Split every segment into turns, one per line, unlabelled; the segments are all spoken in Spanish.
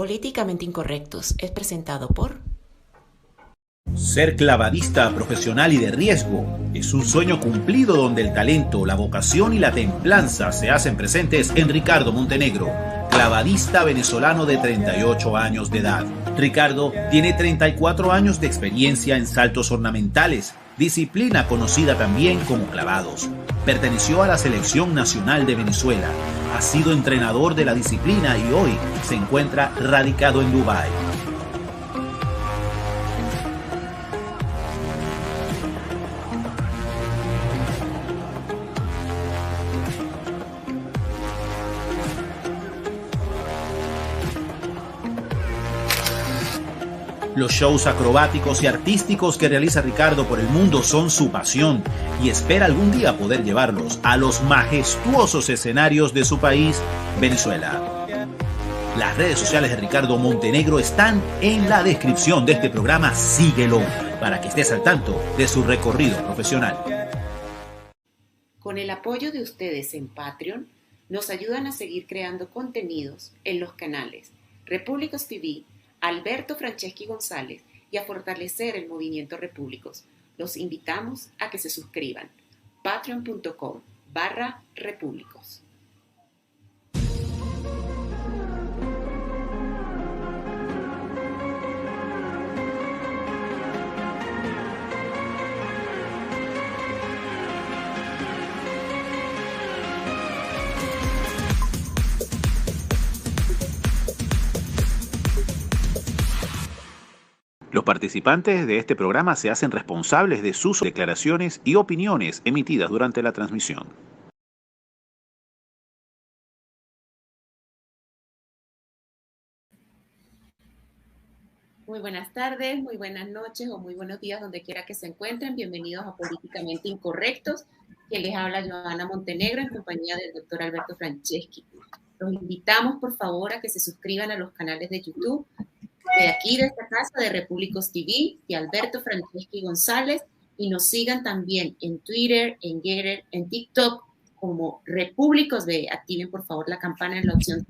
Políticamente Incorrectos es presentado por...
Ser clavadista profesional y de riesgo es un sueño cumplido donde el talento, la vocación y la templanza se hacen presentes en Ricardo Montenegro, clavadista venezolano de 38 años de edad. Ricardo tiene 34 años de experiencia en saltos ornamentales, disciplina conocida también como clavados. Perteneció a la Selección Nacional de Venezuela, ha sido entrenador de la disciplina y hoy se encuentra radicado en Dubái. Los shows acrobáticos y artísticos que realiza Ricardo por el mundo son su pasión y espera algún día poder llevarlos a los majestuosos escenarios de su país, Venezuela. Las redes sociales de Ricardo Montenegro están en la descripción de este programa. Síguelo para que estés al tanto de su recorrido profesional.
Con el apoyo de ustedes en Patreon, nos ayudan a seguir creando contenidos en los canales Repúblicos TV, Alberto Franceschi González y a fortalecer el movimiento Repúblicos. Los invitamos a que se suscriban. patreon.com/repúblicos.
Los participantes de este programa se hacen responsables de sus declaraciones y opiniones emitidas durante la transmisión.
Muy buenas tardes, muy buenas noches o muy buenos días donde quiera que se encuentren. Bienvenidos a Políticamente Incorrectos. Quien les habla, Joana Montenegro, en compañía del doctor Alberto Franceschi. Los invitamos, por favor, a que se suscriban a los canales de YouTube de aquí, de esta casa, de Repúblicos TV, de Alberto Franceschi González, y nos sigan también en Twitter, en Getter, en TikTok, como Repúblicos de. Activen, por favor, la campana en la opción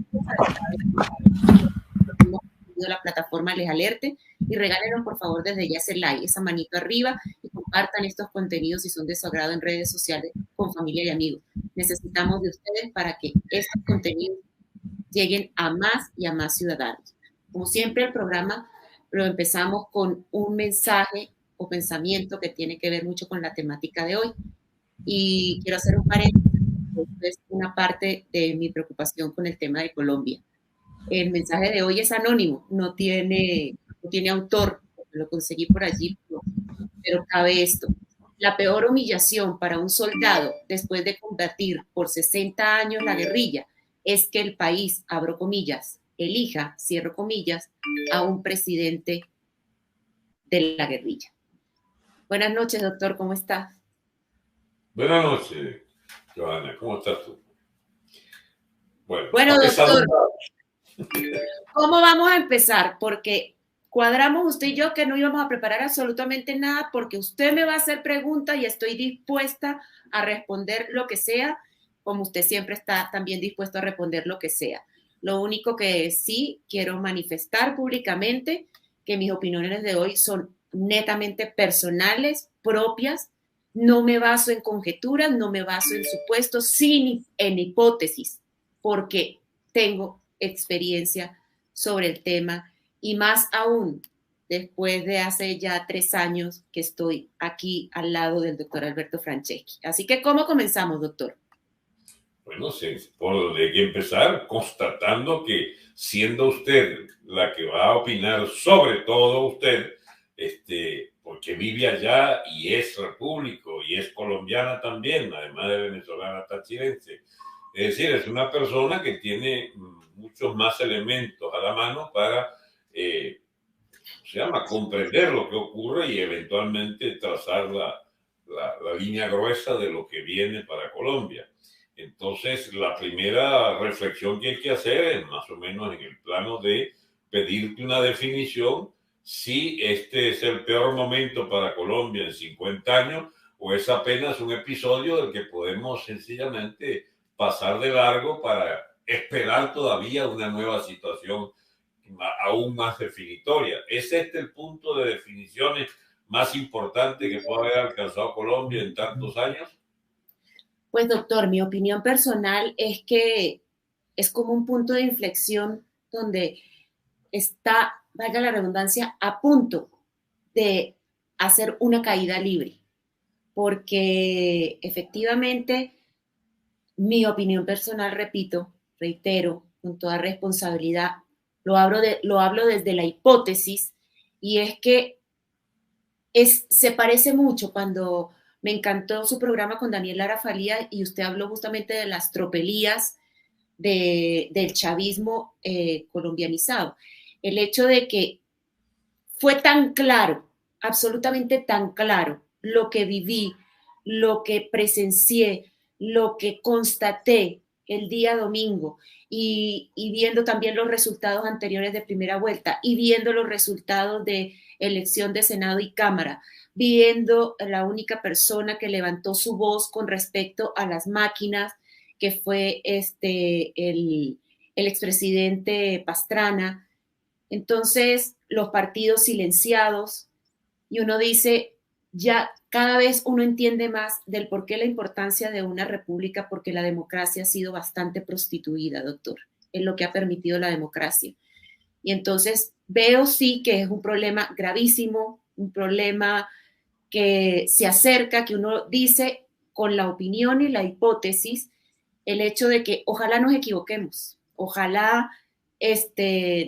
la plataforma les alerte y regálenos, por favor, desde ya ese like, esa manito arriba y compartan estos contenidos si son de su agrado en redes sociales con familia y amigos. Necesitamos de ustedes para que estos contenidos lleguen a más y a más ciudadanos. Como siempre, el programa lo empezamos con un mensaje o pensamiento que tiene que ver mucho con la temática de hoy. Y quiero hacer un paréntesis, es una parte de mi preocupación con el tema de Colombia. El mensaje de hoy es anónimo, no tiene autor, lo conseguí por allí, pero cabe esto. La peor humillación para un soldado después de combatir por 60 años la guerrilla es que el país, abro comillas, elija, cierro comillas, a un presidente de la guerrilla. Buenas noches, doctor, ¿cómo estás?
Buenas noches, Joana, ¿cómo estás tú?
Bueno, doctor, ¿cómo vamos a empezar? Porque cuadramos usted y yo que no íbamos a preparar absolutamente nada porque usted me va a hacer preguntas y estoy dispuesta a responder lo que sea, como usted siempre está también dispuesto a responder lo que sea. Lo único que sí quiero manifestar públicamente que mis opiniones de hoy son netamente personales, propias. No me baso en conjeturas, no me baso en supuestos, ni en hipótesis, porque tengo experiencia sobre el tema y más aún después de hace ya 3 años que estoy aquí al lado del doctor Alberto Franceschi. Así que, ¿cómo comenzamos, doctor?
Bueno, hay que empezar constatando que siendo usted la que va a opinar sobre todo usted, porque vive allá y es repúblico y es colombiana también, además de venezolana tachirense. Es decir, es una persona que tiene muchos más elementos a la mano para, comprender lo que ocurre y eventualmente trazar la línea gruesa de lo que viene para Colombia. Entonces, la primera reflexión que hay que hacer es más o menos en el plano de pedirte una definición si este es el peor momento para Colombia en 50 años o es apenas un episodio del que podemos sencillamente pasar de largo para esperar todavía una nueva situación aún más definitoria. ¿Es este el punto de definiciones más importante que puede haber alcanzado Colombia en tantos años?
Pues doctor, mi opinión personal es que es como un punto de inflexión donde está, valga la redundancia, a punto de hacer una caída libre, porque efectivamente mi opinión personal, repito, reitero, con toda responsabilidad, lo hablo desde la hipótesis, y es que se parece mucho cuando me encantó su programa con Daniel Lara Falía y usted habló justamente de las tropelías del chavismo colombianizado. El hecho de que fue tan claro, absolutamente tan claro, lo que viví, lo que presencié, lo que constaté el día domingo y viendo también los resultados anteriores de primera vuelta y viendo los resultados de elección de Senado y Cámara, viendo la única persona que levantó su voz con respecto a las máquinas, que fue el expresidente Pastrana. Entonces, los partidos silenciados, y uno dice, ya cada vez uno entiende más del por qué la importancia de una república, porque la democracia ha sido bastante prostituida, doctor, en lo que ha permitido la democracia. Y entonces veo sí que es un problema gravísimo, un problema que se acerca, que uno dice con la opinión y la hipótesis, el hecho de que ojalá nos equivoquemos, ojalá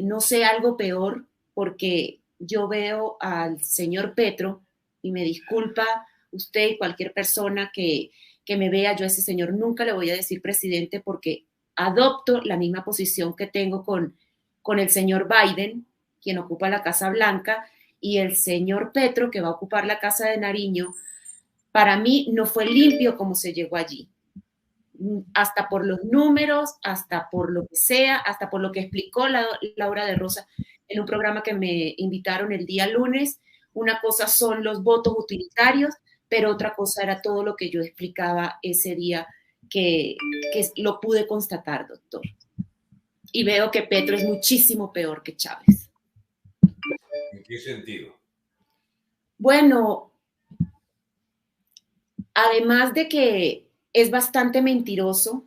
no sea algo peor, porque yo veo al señor Petro, y me disculpa usted y cualquier persona que me vea, yo a ese señor nunca le voy a decir presidente, porque adopto la misma posición que tengo con el señor Biden, quien ocupa la Casa Blanca, y el señor Petro, que va a ocupar la Casa de Nariño. Para mí no fue limpio como se llegó allí, hasta por los números, hasta por lo que sea, hasta por lo que explicó Laura de Rosa en un programa que me invitaron el día lunes. Una cosa son los votos utilitarios, pero otra cosa era todo lo que yo explicaba ese día, que lo pude constatar, doctor. Y veo que Petro es muchísimo peor que Chávez.
¿En qué sentido?
Bueno, además de que es bastante mentiroso,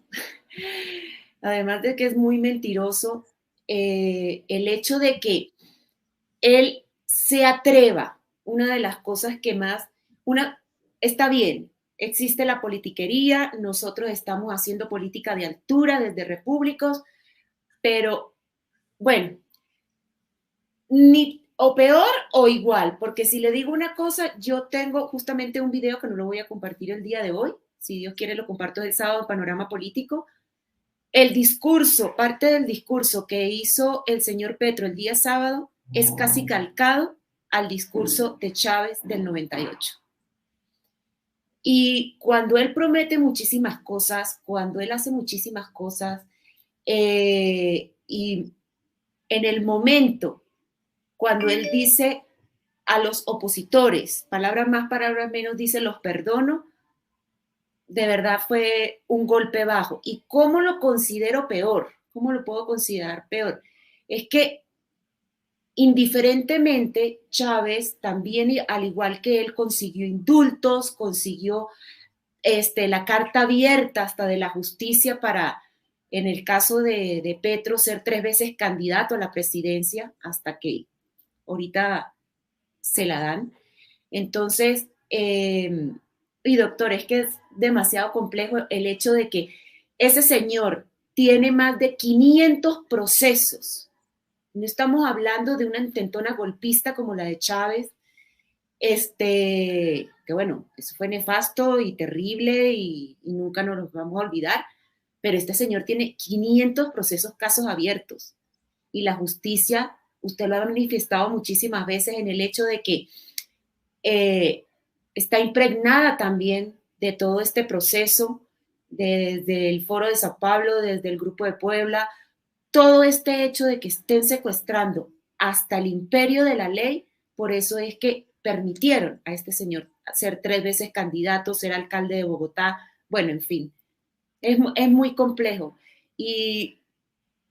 además de que es muy mentiroso, el hecho de que él se atreva, una de las cosas que más, está bien, existe la politiquería, nosotros estamos haciendo política de altura desde Repúblicos, pero bueno, o peor o igual, porque si le digo una cosa, yo tengo justamente un video que no lo voy a compartir el día de hoy, si Dios quiere lo comparto el sábado en Panorama Político. El discurso, parte del discurso que hizo el señor Petro el día sábado es casi calcado al discurso de Chávez del 98. Y cuando él promete muchísimas cosas, cuando él hace muchísimas cosas, y en el momento, cuando él dice a los opositores, palabras más, palabras menos, dice los perdono, de verdad fue un golpe bajo. ¿Y cómo lo considero peor? ¿Cómo lo puedo considerar peor? Es que indiferentemente Chávez también, al igual que él, consiguió indultos, consiguió la carta abierta hasta de la justicia para, en el caso de Petro, ser 3 veces candidato a la presidencia, hasta que ahorita se la dan. Entonces, y doctor, es que es demasiado complejo el hecho de que ese señor tiene más de 500 procesos. No estamos hablando de una intentona golpista como la de Chávez, que bueno, eso fue nefasto y terrible y nunca nos lo vamos a olvidar, pero este señor tiene 500 procesos, casos abiertos, y la justicia, usted lo ha manifestado muchísimas veces en el hecho de que está impregnada también de todo este proceso, desde el Foro de Sao Paulo, desde el Grupo de Puebla, todo este hecho de que estén secuestrando hasta el imperio de la ley. Por eso es que permitieron a este señor ser 3 veces candidato, ser alcalde de Bogotá, bueno, en fin, es muy complejo. Y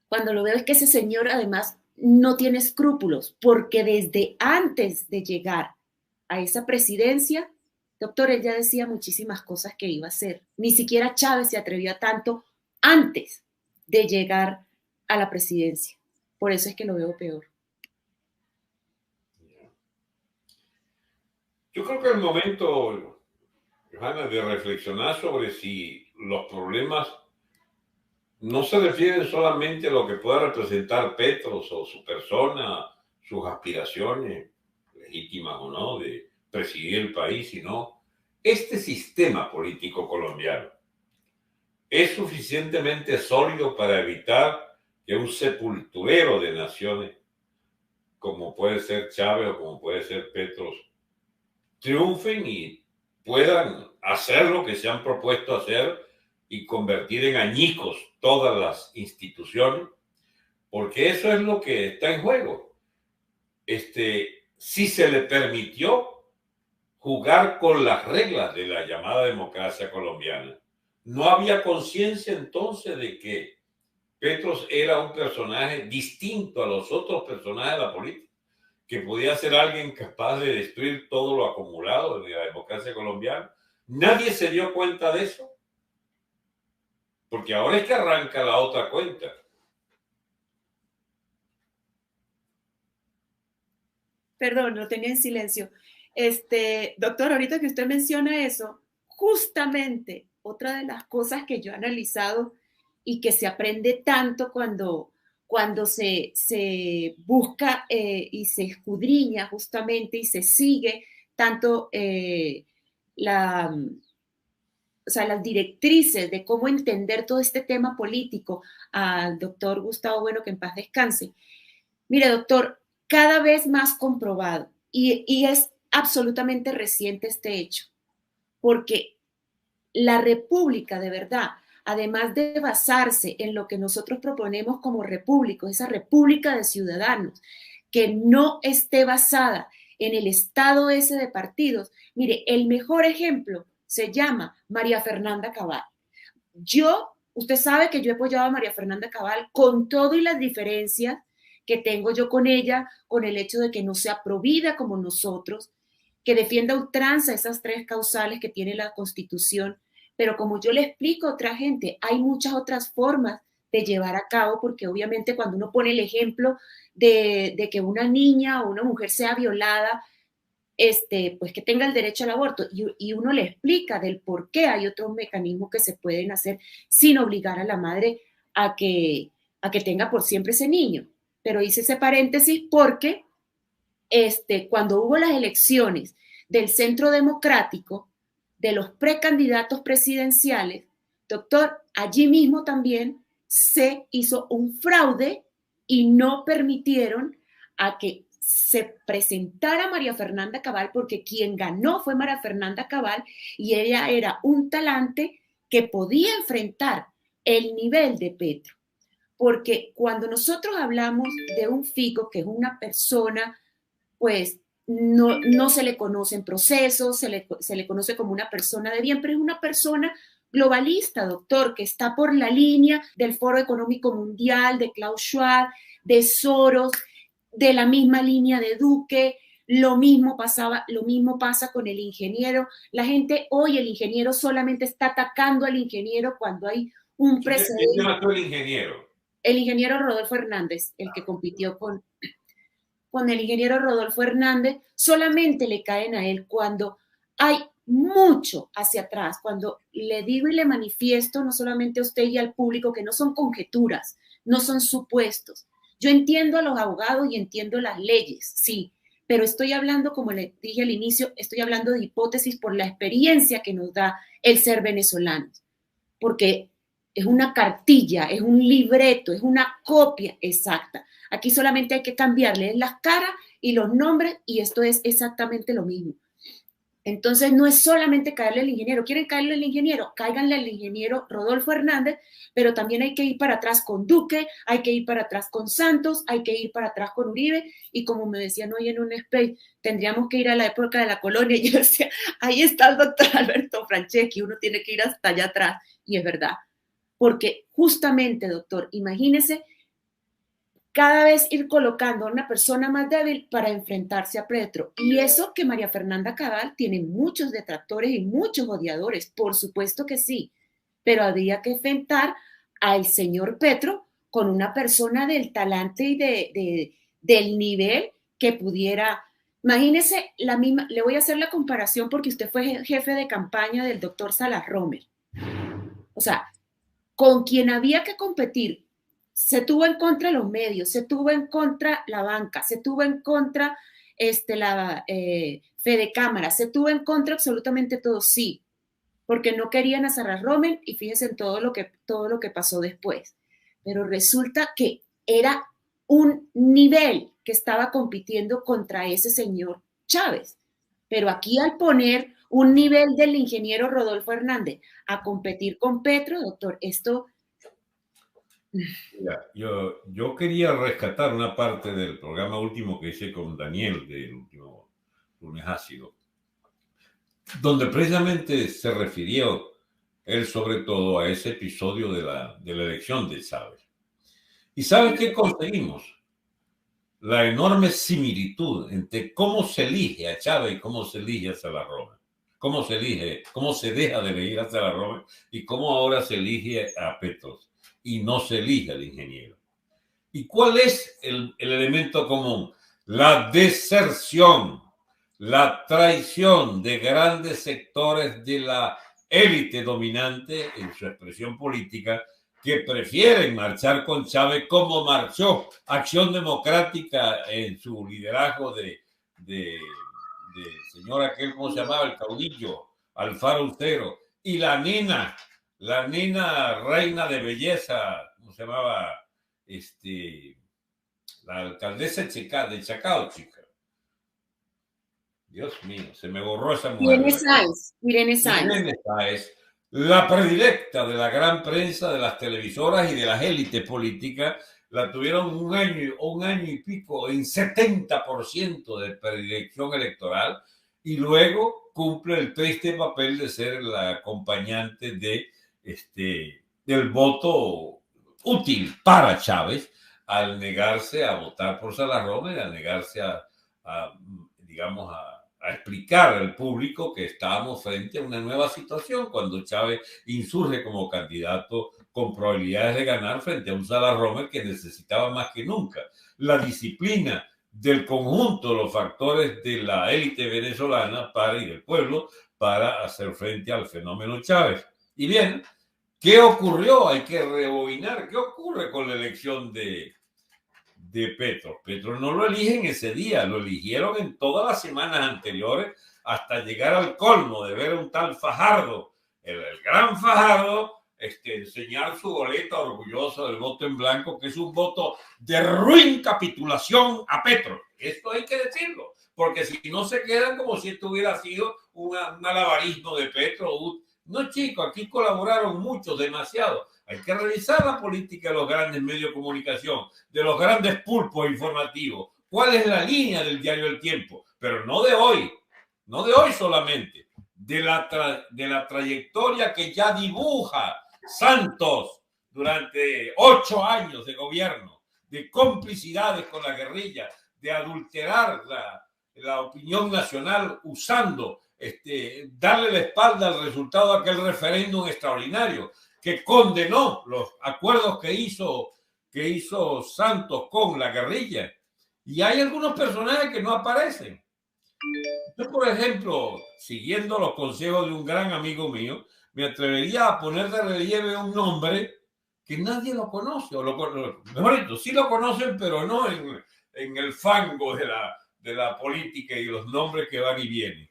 cuando lo veo es que ese señor además no tiene escrúpulos, porque desde antes de llegar a esa presidencia, doctor, él ya decía muchísimas cosas que iba a hacer. Ni siquiera Chávez se atrevió a tanto antes de llegar a la presidencia. Por eso es que lo veo peor.
Yo creo que es el momento, Johanna, de reflexionar sobre si los problemas no se refieren solamente a lo que pueda representar Petros o su persona, sus aspiraciones, legítimas o no, de presidir el país, sino este sistema político colombiano es suficientemente sólido para evitar que un sepulturero de naciones, como puede ser Chávez o como puede ser Petros, triunfen y puedan hacer lo que se han propuesto hacer y convertir en añicos todas las instituciones, porque eso es lo que está en juego. Si se le permitió jugar con las reglas de la llamada democracia colombiana, no había conciencia entonces de que Petros era un personaje distinto a los otros personajes de la política, que podía ser alguien capaz de destruir todo lo acumulado de la democracia colombiana. Nadie se dio cuenta de eso, porque ahora es que arranca la otra cuenta.
Perdón, lo tenía en silencio. Doctor, ahorita que usted menciona eso, justamente otra de las cosas que yo he analizado y que se aprende tanto cuando se busca y se escudriña justamente y se sigue tanto las directrices de cómo entender todo este tema político al doctor Gustavo Bueno, que en paz descanse. Mire, doctor, cada vez más comprobado, y es absolutamente reciente este hecho, porque la república de verdad, además de basarse en lo que nosotros proponemos como república, esa república de ciudadanos, que no esté basada en el estado ese de partidos. Mire, el mejor ejemplo se llama María Fernanda Cabal. Usted sabe que yo he apoyado a María Fernanda Cabal con todo y las diferencias que tengo yo con ella, con el hecho de que no sea provida como nosotros, que defienda a ultranza esas 3 causales que tiene la Constitución, pero como yo le explico a otra gente, hay muchas otras formas de llevar a cabo, porque obviamente cuando uno pone el ejemplo de que una niña o una mujer sea violada, pues que tenga el derecho al aborto, y uno le explica del por qué hay otros mecanismos que se pueden hacer sin obligar a la madre a que tenga por siempre ese niño. Pero hice ese paréntesis porque cuando hubo las elecciones del Centro Democrático, de los precandidatos presidenciales, doctor, allí mismo también se hizo un fraude y no permitieron a que se presentara María Fernanda Cabal, porque quien ganó fue María Fernanda Cabal y ella era un talante que podía enfrentar el nivel de Petro. Porque cuando nosotros hablamos de un Fico, que es una persona, pues no se le conocen procesos, se le conoce como una persona de bien, pero es una persona globalista, doctor, que está por la línea del Foro Económico Mundial, de Klaus Schwab, de Soros, de la misma línea de Duque. Lo mismo pasa con el ingeniero. La gente hoy, el ingeniero solamente está atacando al ingeniero cuando hay un precedente.
¿Quién mató al ingeniero?
El ingeniero Rodolfo Hernández, el que compitió con el ingeniero Rodolfo Hernández, solamente le caen a él cuando hay mucho hacia atrás, cuando le digo y le manifiesto no solamente a usted y al público que no son conjeturas, no son supuestos. Yo entiendo a los abogados y entiendo las leyes, sí, pero estoy hablando, como le dije al inicio, estoy hablando de hipótesis por la experiencia que nos da el ser venezolanos, porque es una cartilla, es un libreto, es una copia exacta. Aquí solamente hay que cambiarle las caras y los nombres y esto es exactamente lo mismo. Entonces no es solamente caerle al ingeniero. ¿Quieren caerle al ingeniero? Cáiganle al ingeniero Rodolfo Hernández, pero también hay que ir para atrás con Duque, hay que ir para atrás con Santos, hay que ir para atrás con Uribe y como me decían hoy en un space, tendríamos que ir a la época de la colonia y yo decía, ahí está el doctor Alberto Franceschi, uno tiene que ir hasta allá atrás y es verdad. Porque justamente, doctor, imagínese cada vez ir colocando a una persona más débil para enfrentarse a Petro. Y eso que María Fernanda Cabal tiene muchos detractores y muchos odiadores, por supuesto que sí, pero había que enfrentar al señor Petro con una persona del talante y del nivel que pudiera. Imagínese la misma, le voy a hacer la comparación porque usted fue jefe de campaña del doctor Salas Romer. O sea, con quien había que competir, se tuvo en contra los medios, se tuvo en contra la banca, se tuvo en contra la Fede Cámara, se tuvo en contra absolutamente todo, sí, porque no querían a Salas Romer y fíjense en todo lo que pasó después. Pero resulta que era un nivel que estaba compitiendo contra ese señor Chávez. Pero aquí al poner un nivel del ingeniero Rodolfo Hernández a competir con Petro, doctor, esto...
Mira, yo quería rescatar una parte del programa último que hice con Daniel, del último lunes ácido, donde precisamente se refirió él sobre todo a ese episodio de la elección de Chávez. ¿Y sabe qué conseguimos? La enorme similitud entre cómo se elige a Chávez y cómo se elige a Salas Romer. Cómo se elige, cómo se deja de elegir a Salas Romer y cómo ahora se elige a Petro y no se elige al ingeniero. ¿Y cuál es el elemento común? La deserción, la traición de grandes sectores de la élite dominante en su expresión política, que prefieren marchar con Chávez como marchó Acción Democrática en su liderazgo de señor aquel, ¿cómo se llamaba? El caudillo, Alfaro Ustero, y la nena reina de belleza, ¿cómo se llamaba? La alcaldesa de Chacao, chica. Dios mío, se me borró esa mujer.
Irene Sáenz.
La predilecta de la gran prensa, de las televisoras y de las élites políticas, la tuvieron un año y pico en 70% de predilección electoral, y luego cumple el triste papel de ser la acompañante del voto útil para Chávez, al negarse a votar por Salas Romer, al negarse a explicar al público que estábamos frente a una nueva situación cuando Chávez insurge como candidato con probabilidades de ganar frente a un Salas Romer que necesitaba más que nunca la disciplina del conjunto de los factores de la élite venezolana y del pueblo para hacer frente al fenómeno Chávez. Y bien, ¿qué ocurrió? Hay que rebobinar. ¿Qué ocurre con la elección de Petro? Petro no lo eligen ese día, lo eligieron en todas las semanas anteriores hasta llegar al colmo de ver a un tal Fajardo, el gran Fajardo, enseñar su boleta orgulloso del voto en blanco, que es un voto de ruin capitulación a Petro. Esto hay que decirlo, porque si no se quedan como si esto hubiera sido un malabarismo de Petro. No, chicos, aquí colaboraron muchos, demasiado. Hay que revisar la política de los grandes medios de comunicación, de los grandes pulpos informativos. ¿Cuál es la línea del diario El Tiempo? Pero no de hoy solamente, de la trayectoria que ya dibuja Santos durante 8 años de gobierno, de complicidades con la guerrilla, de adulterar la opinión nacional usando, darle la espalda al resultado de aquel referéndum extraordinario que condenó los acuerdos que hizo Santos con la guerrilla. Y hay algunos personajes que no aparecen. Yo, por ejemplo, siguiendo los consejos de un gran amigo mío, me atrevería a poner de relieve un nombre que nadie lo conoce, mejor dicho, sí lo conocen, pero no en el fango de la política y los nombres que van y vienen.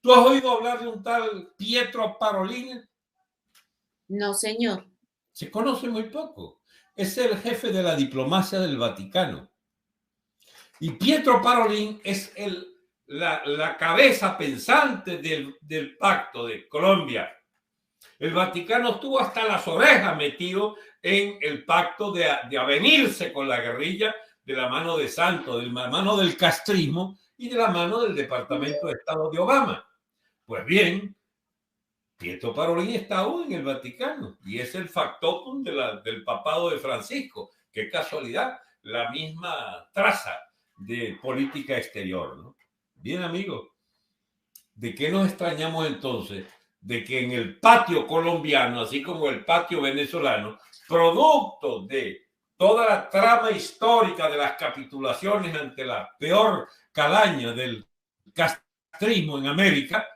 ¿Tú has oído hablar de un tal Pietro Parolin?
No, señor.
Se conoce muy poco. Es el jefe de la diplomacia del Vaticano. Y Pietro Parolin es la cabeza pensante del pacto de Colombia. El Vaticano estuvo hasta las orejas metido en el pacto de avenirse con la guerrilla de la mano de Santos, de la mano del castrismo y de la mano del Departamento de Estado de Obama. Pues bien, Pietro Parolin está aún en el Vaticano y es el factotum del papado de Francisco. Qué casualidad, la misma traza de política exterior, ¿no? Bien, amigos, ¿de qué nos extrañamos entonces? De que en el patio colombiano, así como el patio venezolano, producto de toda la trama histórica de las capitulaciones ante la peor calaña del castrismo en América,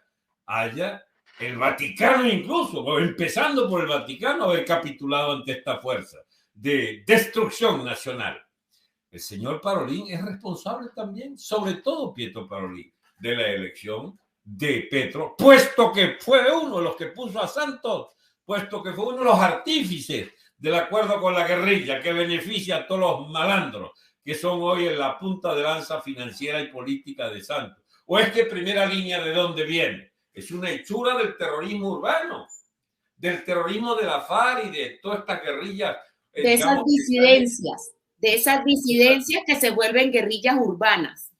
haya el Vaticano incluso, empezando por el Vaticano, haber capitulado ante esta fuerza de destrucción nacional. El señor Parolin es responsable también, sobre todo Pietro Parolin, de la elección de Petro, puesto que fue uno de los que puso a Santos, puesto que fue uno de los artífices del acuerdo con la guerrilla que beneficia a todos los malandros que son hoy en la punta de lanza financiera y política de Santos. ¿O es que primera línea de dónde viene? Es una hechura del terrorismo urbano, del terrorismo de la FARC y de todas estas guerrillas.
De esas disidencias que se vuelven guerrillas urbanas.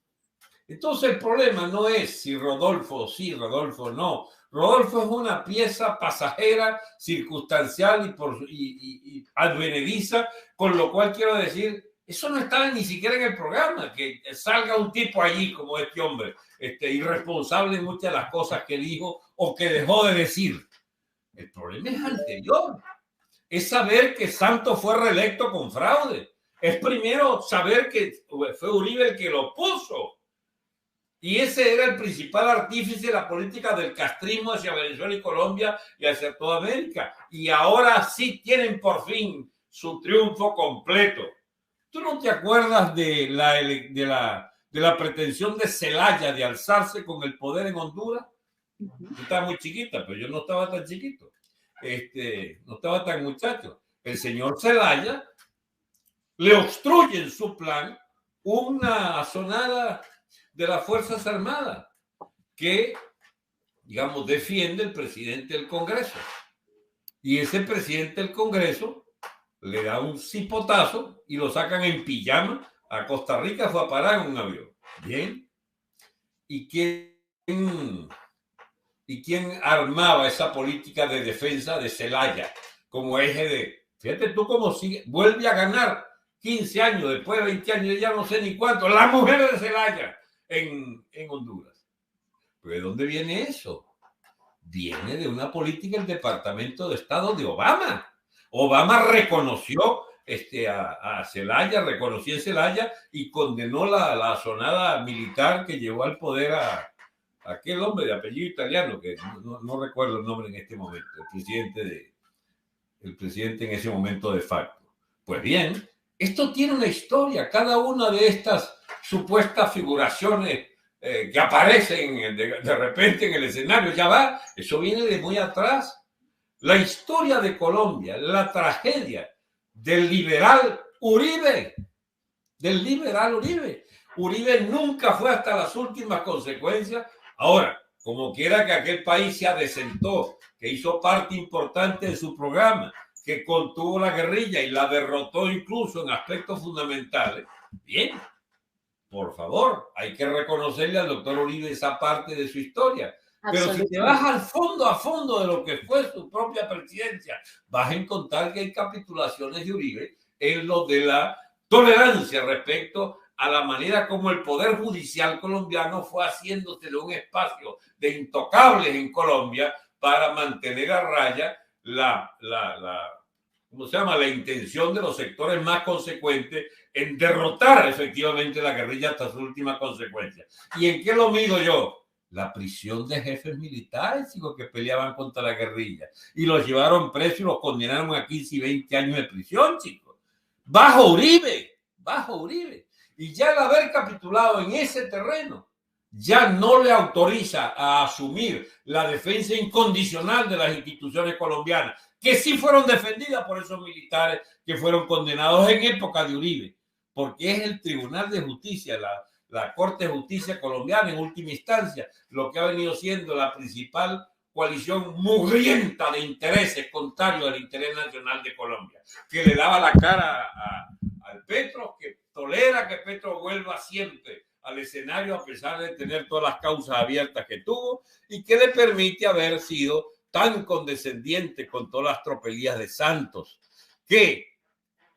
Entonces el problema no es si Rodolfo sí, Rodolfo no. Rodolfo es una pieza pasajera, circunstancial y advenediza, con lo cual quiero decir, eso no estaba ni siquiera en el programa, que salga un tipo allí como este hombre, irresponsable en muchas de las cosas que dijo o que dejó de decir. El problema es anterior, es saber que Santos fue reelecto con fraude, es primero saber que fue Uribe el que lo puso. Y ese era el principal artífice de la política del castrismo hacia Venezuela y Colombia y hacia toda América. Y ahora sí tienen por fin su triunfo completo. ¿Tú no te acuerdas de la pretensión de Zelaya de alzarse con el poder en Honduras? Tú estabas muy chiquita, pero yo no estaba tan chiquito. No estaba tan muchacho. El señor Zelaya le obstruye en su plan una asonada de las Fuerzas Armadas que, digamos, defiende el presidente del Congreso. Y ese presidente del Congreso le da un cipotazo y lo sacan en pijama a Costa Rica, fue a parar en un avión. Bien. ¿Y quién armaba esa política de defensa de Zelaya como eje de... Fíjate tú cómo sigue, vuelve a ganar 15 años, después de 20 años, ya no sé ni cuánto, la mujer de Zelaya en Honduras. ¿Pero de dónde viene eso? Viene de una política del Departamento de Estado de Obama. Obama reconoció a Zelaya, reconoció a Zelaya y condenó la asonada militar que llevó al poder a aquel hombre de apellido italiano, que no recuerdo el nombre en este momento, el presidente en ese momento de facto. Pues bien, esto tiene una historia, cada una de estas supuestas figuraciones que aparecen de repente en el escenario, ya va, eso viene de muy atrás. La historia de Colombia, la tragedia del liberal Uribe, Uribe nunca fue hasta las últimas consecuencias. Ahora, como quiera que aquel país se adecentó, que hizo parte importante de su programa, que contuvo la guerrilla y la derrotó incluso en aspectos fundamentales, bien, por favor, hay que reconocerle al doctor Uribe esa parte de su historia. Pero si te vas a fondo de lo que fue su propia presidencia, vas a encontrar que hay capitulaciones de Uribe en lo de la tolerancia respecto a la manera como el Poder Judicial colombiano fue haciéndose de un espacio de intocables en Colombia para mantener a raya ¿cómo se llama? La intención de los sectores más consecuentes en derrotar efectivamente la guerrilla hasta su última consecuencia. ¿Y en qué lo mido yo? La prisión de jefes militares, chicos, que peleaban contra la guerrilla. Y los llevaron presos y los condenaron a 15 y 20 años de prisión, chicos. Bajo Uribe. Y ya al haber capitulado en ese terreno, ya no le autoriza a asumir la defensa incondicional de las instituciones colombianas, que sí fueron defendidas por esos militares que fueron condenados en época de Uribe, porque es el Tribunal de Justicia, la Corte de Justicia colombiana en última instancia, lo que ha venido siendo la principal coalición mugrienta de intereses contrarios al interés nacional de Colombia, que le daba la cara al Petro, que tolera que Petro vuelva siempre al escenario a pesar de tener todas las causas abiertas que tuvo y que le permite haber sido tan condescendiente con todas las tropelías de Santos, que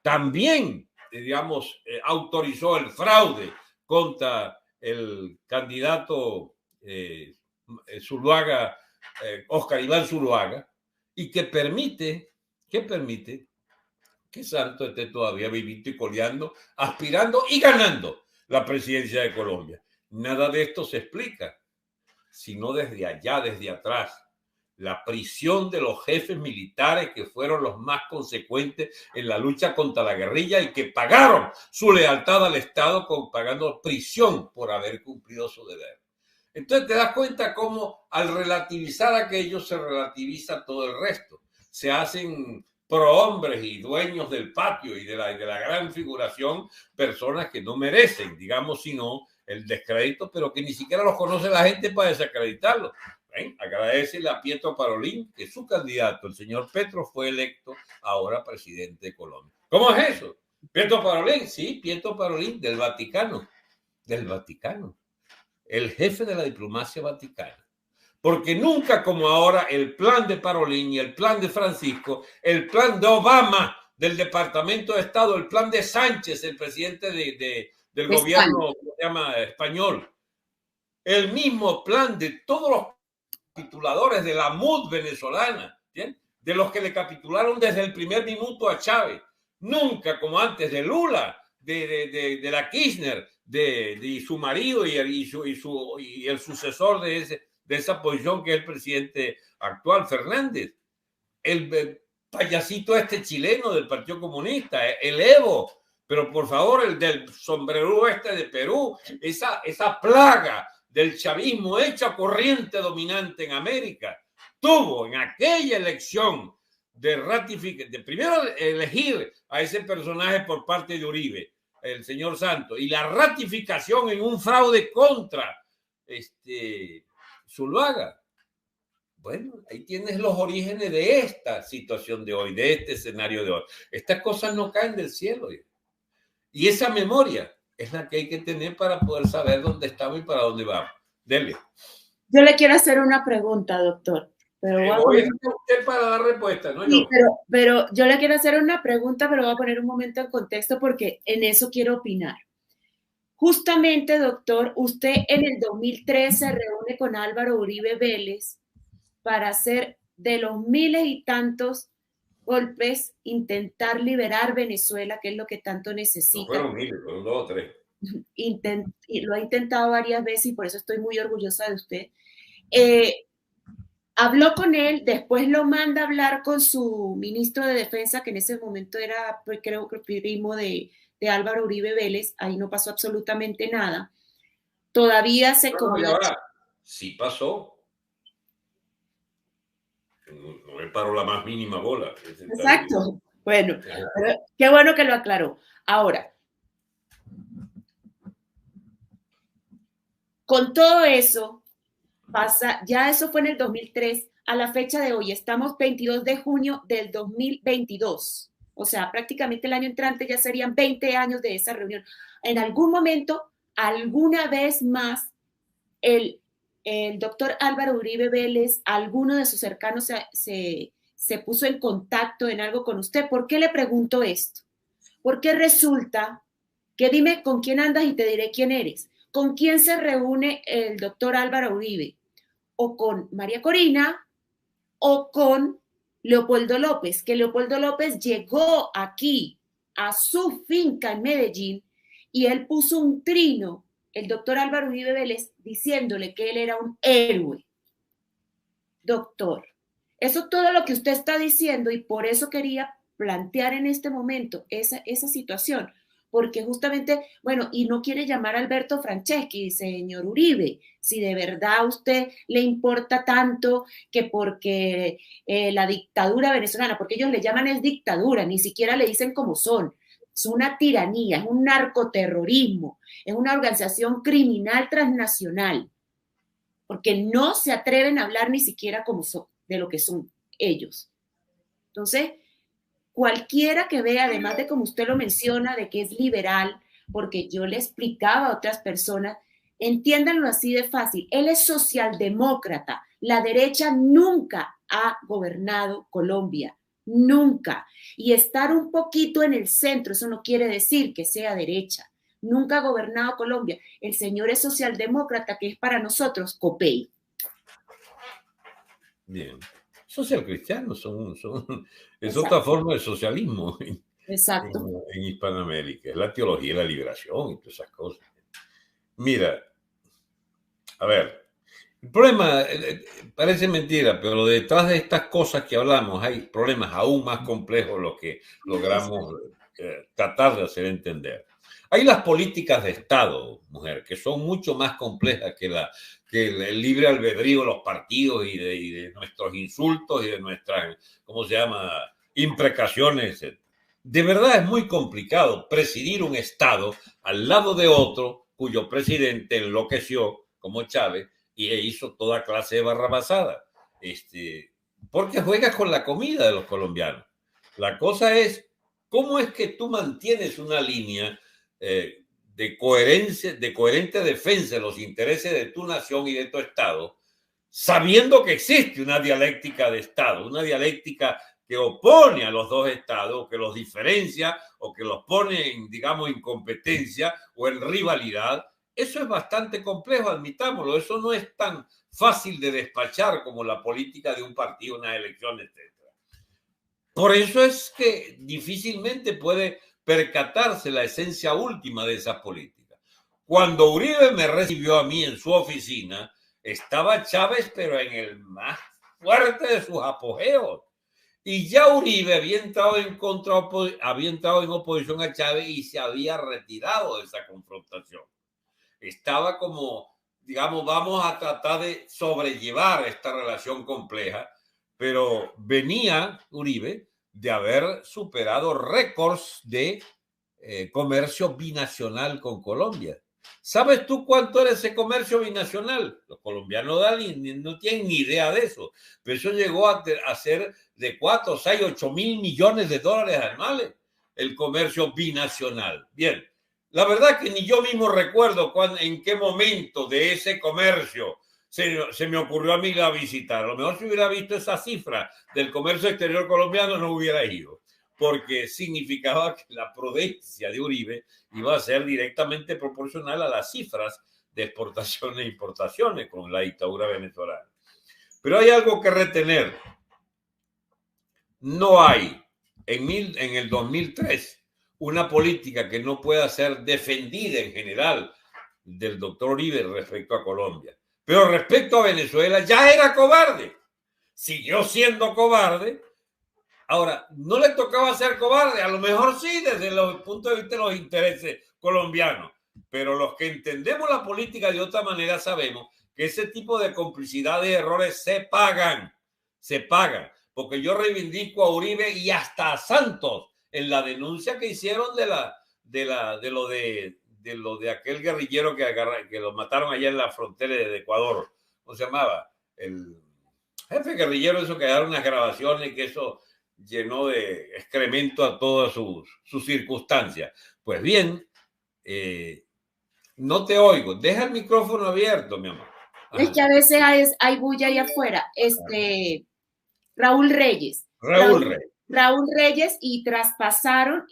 también
digamos, autorizó el fraude contra el candidato Zuluaga, Oscar Iván Zuluaga, y que permite que Santos esté todavía vivito y coleando, aspirando y ganando la presidencia de Colombia. Nada de esto se explica, sino desde allá, desde atrás. La prisión de los jefes militares que fueron los más consecuentes en la lucha contra la guerrilla y que pagaron su lealtad al Estado pagando prisión por haber cumplido su deber. Entonces te das cuenta cómo al relativizar aquello se relativiza todo el resto. Se hacen prohombres y dueños del patio y de la gran figuración personas que no merecen, digamos, sino el descrédito, pero que ni siquiera los conoce la gente para desacreditarlos. Agradecele a Pietro Parolin que su candidato, el señor Petro, fue electo ahora presidente de Colombia. ¿Cómo es eso? Pietro Parolin, sí, Pietro Parolin, del Vaticano, el jefe de la diplomacia vaticana. Porque nunca como ahora el plan de Parolin y el plan de Francisco, el plan de Obama del Departamento de Estado, el plan de Sánchez, el presidente del gobierno español, el mismo plan de todos los capituladores de la MUD venezolana, ¿bien? De los que le capitularon desde el primer minuto a Chávez, nunca como antes de Lula, de la Kirchner, de su marido y el sucesor de esa posición que es el presidente actual, Fernández, el payasito chileno del Partido Comunista, el Evo, pero por favor el del sombrero de Perú, esa plaga del chavismo hecha corriente dominante en América, tuvo en aquella elección de primero elegir a ese personaje por parte de Uribe, el señor Santos, y la ratificación en un fraude contra Zuluaga. Bueno, ahí tienes los orígenes de esta situación de hoy, de este escenario de hoy. Estas cosas no caen del cielo. Y esa memoria es la que hay que tener para poder saber dónde estamos y para dónde vamos. Dele.
Yo le quiero hacer una pregunta, doctor. Pero
voy a usted para dar respuesta, ¿no?
Sí, pero yo le quiero hacer una pregunta, pero voy a poner un momento en contexto porque en eso quiero opinar. Justamente, doctor, usted en el 2003 se reúne con Álvaro Uribe Vélez para hacer de los miles y tantos golpes, intentar liberar Venezuela, que es lo que tanto necesita.
No fueron miles, fueron 2 o 3.
Y lo ha intentado varias veces y por eso estoy muy orgullosa de usted. Habló con él, después lo manda a hablar con su ministro de Defensa, que en ese momento era, creo que primo de Álvaro Uribe Vélez. Ahí no pasó absolutamente nada. Todavía se comió.
Sí pasó. No me paró la más mínima bola.
Exacto. Bueno, qué bueno que lo aclaró. Ahora, con todo eso, pasa, ya eso fue en el 2003, a la fecha de hoy, estamos 22 de junio del 2022, o sea, prácticamente el año entrante ya serían 20 años de esa reunión. En algún momento, alguna vez más, el doctor Álvaro Uribe Vélez, alguno de sus cercanos se puso en contacto en algo con usted. ¿Por qué le pregunto esto? Porque resulta que dime con quién andas y te diré quién eres. ¿Con quién se reúne el doctor Álvaro Uribe? O con María Corina o con Leopoldo López, que Leopoldo López llegó aquí a su finca en Medellín y él puso un trino, el doctor Álvaro Uribe Vélez, diciéndole que él era un héroe. Doctor, eso todo lo que usted está diciendo y por eso quería plantear en este momento esa situación. Porque justamente, bueno, y no quiere llamar a Alberto Franceschi, señor Uribe, si de verdad a usted le importa tanto que porque la dictadura venezolana, porque ellos le llaman es dictadura, ni siquiera le dicen como son, es una tiranía, es un narcoterrorismo, es una organización criminal transnacional, porque no se atreven a hablar ni siquiera como son, de lo que son ellos. Entonces, cualquiera que vea, además de como usted lo menciona, de que es liberal, porque yo le explicaba a otras personas, entiéndanlo así de fácil, él es socialdemócrata, la derecha nunca ha gobernado Colombia, nunca. Y estar un poquito en el centro, eso no quiere decir que sea derecha. Nunca ha gobernado Colombia. El señor es socialdemócrata, que es para nosotros Copey.
Bien. Social cristianos es
Exacto.
otra forma de socialismo
Exacto.
en Hispanoamérica. Es la teología de la liberación y todas esas cosas. Mira, a ver, el problema parece mentira, pero detrás de estas cosas que hablamos hay problemas aún más complejos los que logramos tratar de hacer entender. Hay las políticas de Estado, mujer, que son mucho más complejas que el libre albedrío de los partidos y de nuestros insultos y de nuestras, ¿cómo se llama?, imprecaciones. De verdad es muy complicado presidir un Estado al lado de otro cuyo presidente enloqueció, como Chávez, y hizo toda clase de barrabasada. Porque juegas con la comida de los colombianos. La cosa es, ¿cómo es que tú mantienes una línea de coherencia, de coherente defensa de los intereses de tu nación y de tu Estado, sabiendo que existe una dialéctica de Estado, una dialéctica que opone a los dos Estados, que los diferencia o que los pone en, digamos, en competencia o en rivalidad? Eso es bastante complejo, admitámoslo. Eso no es tan fácil de despachar como la política de un partido, unas elecciones, etc. Por eso es que difícilmente puede percatarse la esencia última de esas políticas. Cuando Uribe me recibió a mí en su oficina, estaba Chávez, pero en el más fuerte de sus apogeos. Y ya Uribe había entrado en oposición a Chávez y se había retirado de esa confrontación. Estaba como, digamos, vamos a tratar de sobrellevar esta relación compleja, pero venía Uribe de haber superado récords de comercio binacional con Colombia. ¿Sabes tú cuánto era ese comercio binacional? Los colombianos no tienen ni idea de eso, pero eso llegó a ser de 4, 6, 8 mil millones de dólares anuales, el comercio binacional. Bien, la verdad que ni yo mismo recuerdo en qué momento de ese comercio se me ocurrió a mí ir a visitar. A lo mejor si hubiera visto esa cifra del comercio exterior colombiano no hubiera ido, porque significaba que la prudencia de Uribe iba a ser directamente proporcional a las cifras de exportaciones e importaciones con la dictadura venezolana. Pero hay algo que retener. No hay en el 2003 una política que no pueda ser defendida en general del doctor Uribe respecto a Colombia. Pero respecto a Venezuela ya era cobarde. Siguió siendo cobarde. Ahora, no le tocaba ser cobarde, a lo mejor sí, desde el punto de vista de los intereses colombianos, pero los que entendemos la política de otra manera sabemos que ese tipo de complicidad de errores se pagan, porque yo reivindico a Uribe y hasta a Santos en la denuncia que hicieron de lo de aquel guerrillero que lo mataron allá en la frontera de Ecuador. ¿Cómo se llamaba? El jefe guerrillero, eso, que daron unas grabaciones que eso llenó de excremento a todas sus circunstancias. Pues bien, no te oigo. Deja el micrófono abierto, mi amor.
Ajá. Es que a veces hay bulla ahí afuera. Raúl Reyes. Raúl Reyes, y traspasaron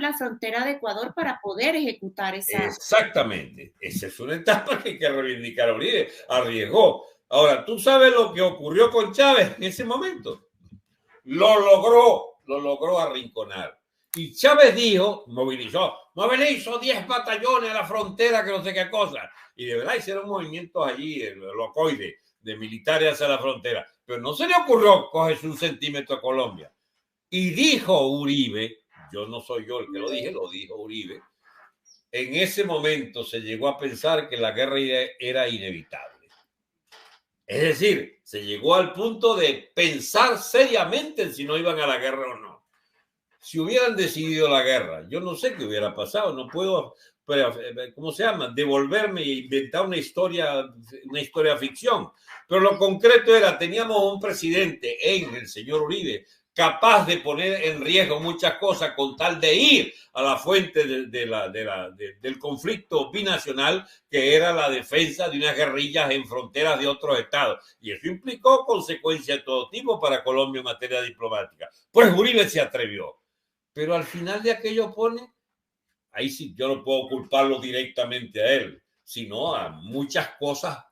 la frontera de Ecuador para poder ejecutar esa.
Exactamente. Esa es una etapa que hay que reivindicar a Uribe. Arriesgó. Ahora, ¿tú sabes lo que ocurrió con Chávez en ese momento? Lo logró arrinconar. Y Chávez movilizó 10 batallones a la frontera, que no sé qué cosa. Y de verdad hicieron movimientos allí, locoides, de militares hacia la frontera. Pero no se le ocurrió cogerse 1 centímetro a Colombia. Y dijo Uribe, yo no soy yo el que lo dijo Uribe, en ese momento se llegó a pensar que la guerra era inevitable. Es decir, se llegó al punto de pensar seriamente en si no iban a la guerra o no. Si hubieran decidido la guerra, yo no sé qué hubiera pasado, no puedo, ¿cómo se llama?, devolverme e inventar una historia ficción. Pero lo concreto era, teníamos un presidente el señor Uribe, capaz de poner en riesgo muchas cosas con tal de ir a la fuente del conflicto binacional, que era la defensa de unas guerrillas en fronteras de otros estados. Y eso implicó consecuencias de todo tipo para Colombia en materia diplomática. Pues Uribe se atrevió. Pero al final de aquello pone, ahí sí yo no puedo culparlo directamente a él, sino a muchas cosas,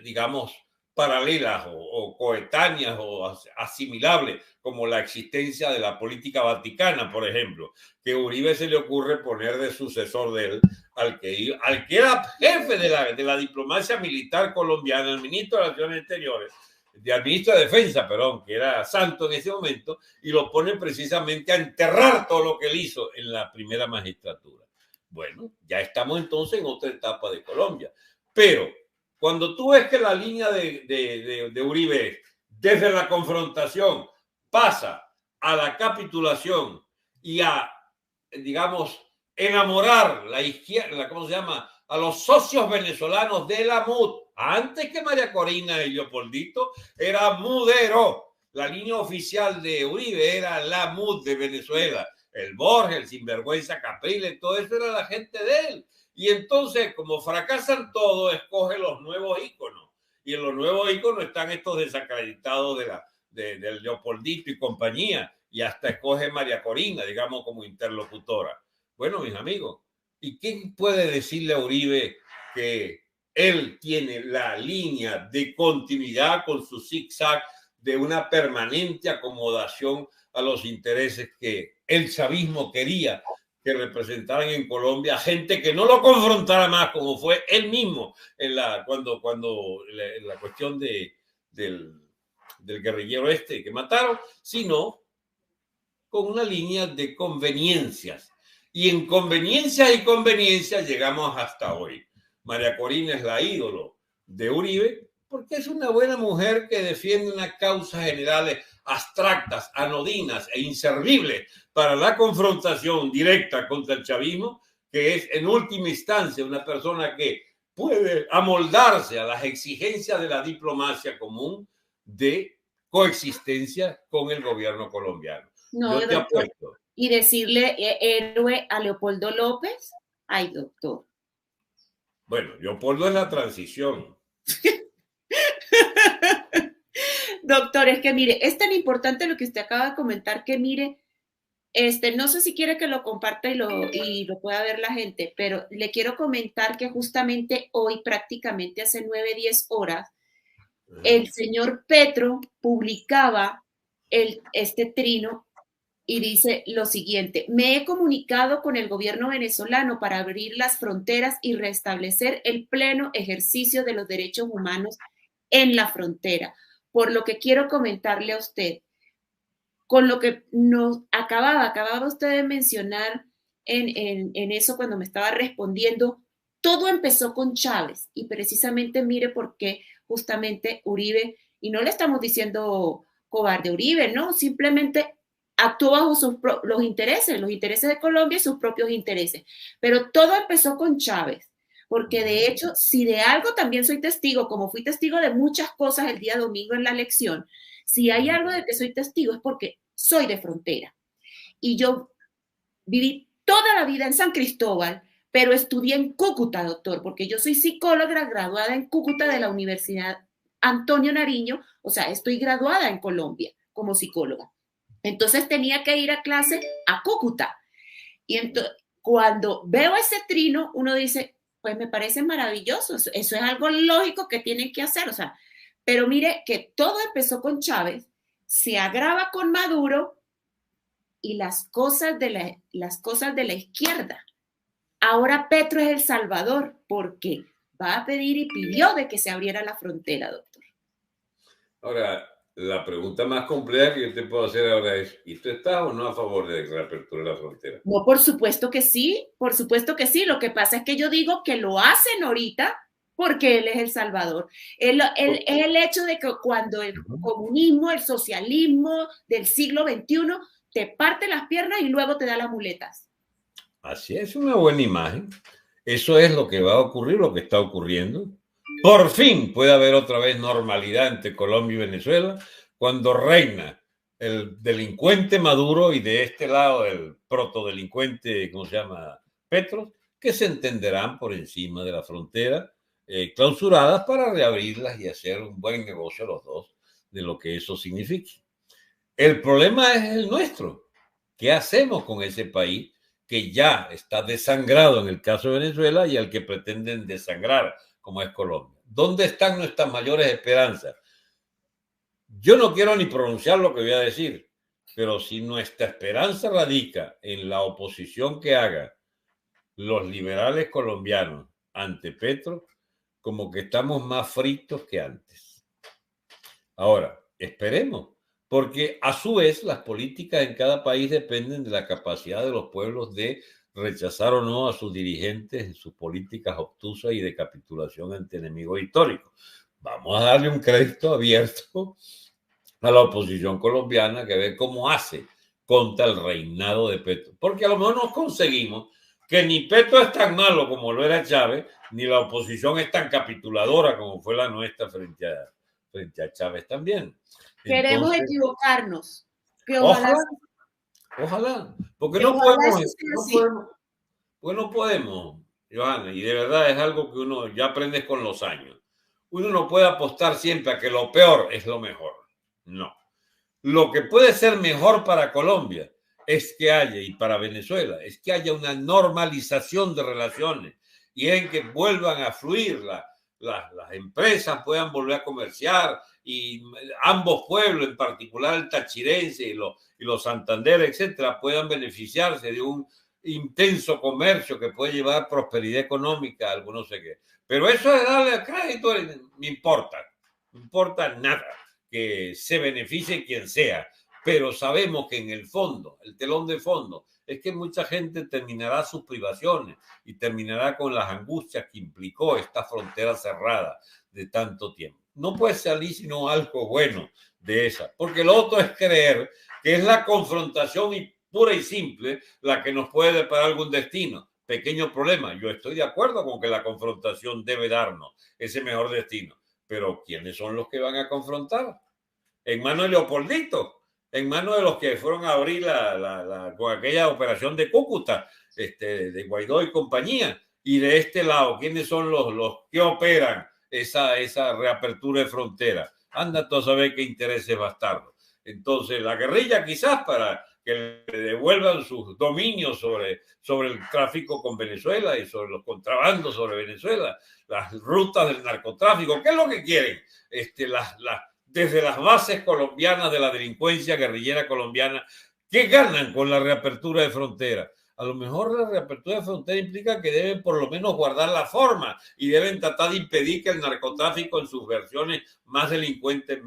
digamos, paralelas o coetáneas o asimilables, como la existencia de la política vaticana, por ejemplo, que Uribe se le ocurre poner de sucesor de él al que era jefe de la diplomacia militar colombiana, el ministro de Relaciones Exteriores, al ministro de Defensa, perdón, que era santo en ese momento, y lo ponen precisamente a enterrar todo lo que él hizo en la primera magistratura. Bueno, ya estamos entonces en otra etapa de Colombia. Pero cuando tú ves que la línea de Uribe desde la confrontación pasa a la capitulación y a, digamos, enamorar la izquierda, ¿cómo se llama?, a los socios venezolanos de la MUD, antes que María Corina y Leopoldito, era Mudero. La línea oficial de Uribe era la MUD de Venezuela. El Borges, el sinvergüenza Capriles, todo eso era la gente de él. Y entonces, como fracasan todos, escoge los nuevos íconos. Y en los nuevos íconos están estos desacreditados del Leopoldito y compañía. Y hasta escoge María Corina, digamos, como interlocutora. Bueno, mis amigos, ¿y quién puede decirle a Uribe que él tiene la línea de continuidad con su zigzag de una permanente acomodación a los intereses que el chavismo quería que representaran en Colombia, gente que no lo confrontara más, como fue él mismo cuando la cuestión del guerrillero que mataron, sino con una línea de conveniencias. Y en conveniencias y conveniencias llegamos hasta hoy. María Corina es la ídolo de Uribe porque es una buena mujer que defiende unas causas generales abstractas, anodinas e inservibles para la confrontación directa contra el chavismo, que es en última instancia una persona que puede amoldarse a las exigencias de la diplomacia común de coexistencia con el gobierno colombiano.
No,
yo te
doctor.
apuesto.
Y decirle héroe a Leopoldo López, ay, doctor.
Bueno, Leopoldo es la transición.
Doctor, es que mire, es tan importante lo que usted acaba de comentar que mire, no sé si quiere que lo comparta y lo pueda ver la gente, pero le quiero comentar que justamente hoy, prácticamente hace 9, 10 horas, el señor Petro publicaba este trino y dice lo siguiente: me he comunicado con el gobierno venezolano para abrir las fronteras y restablecer el pleno ejercicio de los derechos humanos en la frontera. Por lo que quiero comentarle a usted, con lo que nos acababa usted de mencionar en eso cuando me estaba respondiendo, todo empezó con Chávez y precisamente mire por qué justamente Uribe, y no le estamos diciendo cobarde Uribe, no, simplemente actuó bajo los intereses de Colombia y sus propios intereses. Pero todo empezó con Chávez, porque de hecho, si de algo también soy testigo, como fui testigo de muchas cosas el día domingo en la elección, si hay algo de que soy testigo es porque soy de frontera. Y yo viví toda la vida en San Cristóbal, pero estudié en Cúcuta, doctor, porque yo soy psicóloga graduada en Cúcuta de la Universidad Antonio Nariño, o sea, estoy graduada en Colombia como psicóloga. Entonces tenía que ir a clase a Cúcuta. Y entonces, cuando veo ese trino, uno dice, pues me parece maravilloso, eso es algo lógico que tienen que hacer, o sea, pero mire que todo empezó con Chávez, se agrava con Maduro y las cosas de la izquierda. Ahora Petro es el salvador porque va a pedir y pidió de que se abriera la frontera, doctor.
Ahora, la pregunta más compleja que yo te puedo hacer ahora es, ¿y tú estás o no a favor de la apertura de la frontera?
No, por supuesto que sí, por supuesto que sí. Lo que pasa es que yo digo que lo hacen ahorita porque él es el salvador. Es el hecho de que cuando el comunismo, el socialismo del siglo XXI te parte las piernas y luego te da las muletas.
Así es, una buena imagen. Eso es lo que va a ocurrir, lo que está ocurriendo. Por fin puede haber otra vez normalidad entre Colombia y Venezuela cuando reina el delincuente Maduro y de este lado el protodelincuente, ¿cómo se llama? Petro, que se entenderán por encima de la frontera, clausuradas para reabrirlas y hacer un buen negocio los dos de lo que eso significa. El problema es el nuestro. ¿Qué hacemos con ese país que ya está desangrado en el caso de Venezuela y al que pretenden desangrar como es Colombia? ¿Dónde están nuestras mayores esperanzas? Yo no quiero ni pronunciar lo que voy a decir, pero si nuestra esperanza radica en la oposición que hagan los liberales colombianos ante Petro, como que estamos más fritos que antes. Ahora, esperemos, porque a su vez las políticas en cada país dependen de la capacidad de los pueblos de rechazar o no a sus dirigentes en sus políticas obtusas y de capitulación ante enemigos históricos. Vamos a darle un crédito abierto a la oposición colombiana que ve cómo hace contra el reinado de Petro. Porque a lo mejor nos conseguimos que ni Petro es tan malo como lo era Chávez, ni la oposición es tan capituladora como fue la nuestra frente a Chávez también.
Queremos equivocarnos. Que
ojalá, porque no podemos, Johanna, y de verdad es algo que uno ya aprende con los años. Uno no puede apostar siempre a que lo peor es lo mejor. No. Lo que puede ser mejor para Colombia es que haya, y para Venezuela, es que haya una normalización de relaciones y en que vuelvan a fluir las empresas, puedan volver a comerciar y ambos pueblos, en particular el tachirense y los Santander, etcétera, puedan beneficiarse de un intenso comercio que puede llevar prosperidad económica, algunos sé qué. Pero eso de darle crédito me importa nada que se beneficie quien sea, pero sabemos que en el fondo, el telón de fondo, es que mucha gente terminará sus privaciones y terminará con las angustias que implicó esta frontera cerrada de tanto tiempo. No puede salir sino algo bueno de esa, porque lo otro es creer que es la confrontación y pura y simple la que nos puede deparar algún destino. Pequeño problema, yo estoy de acuerdo con que la confrontación debe darnos ese mejor destino, pero ¿quiénes son los que van a confrontar? En manos de Leopoldito, en manos de los que fueron a abrir con aquella operación de Cúcuta, de Guaidó y compañía. Y de este lado, ¿quiénes son los que operan esa reapertura de frontera? Anda tú a saber qué intereses bastardos. Entonces, la guerrilla quizás para que le devuelvan sus dominios sobre el tráfico con Venezuela y sobre los contrabandos sobre Venezuela, las rutas del narcotráfico. ¿Qué es lo que quieren? Desde las bases colombianas de la delincuencia guerrillera colombiana, ¿qué ganan con la reapertura de frontera? A lo mejor la reapertura de frontera implica que deben por lo menos guardar la forma y deben tratar de impedir que el narcotráfico en sus versiones más delincuentes,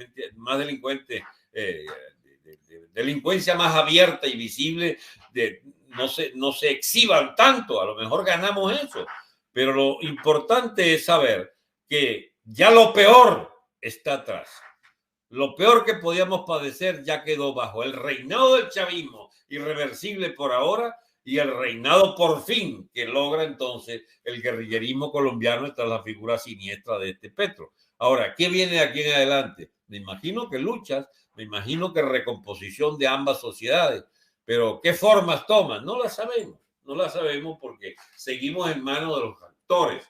delincuencia más abierta y visible, no se exhiban tanto. A lo mejor ganamos eso, pero lo importante es saber que ya lo peor está atrás. Lo peor que podíamos padecer ya quedó bajo el reinado del chavismo, irreversible por ahora, y el reinado por fin que logra entonces el guerrillerismo colombiano tras la figura siniestra de este Petro. Ahora, ¿qué viene de aquí en adelante? Me imagino que luchas, me imagino que recomposición de ambas sociedades, pero ¿qué formas toman? No la sabemos porque seguimos en manos de los actores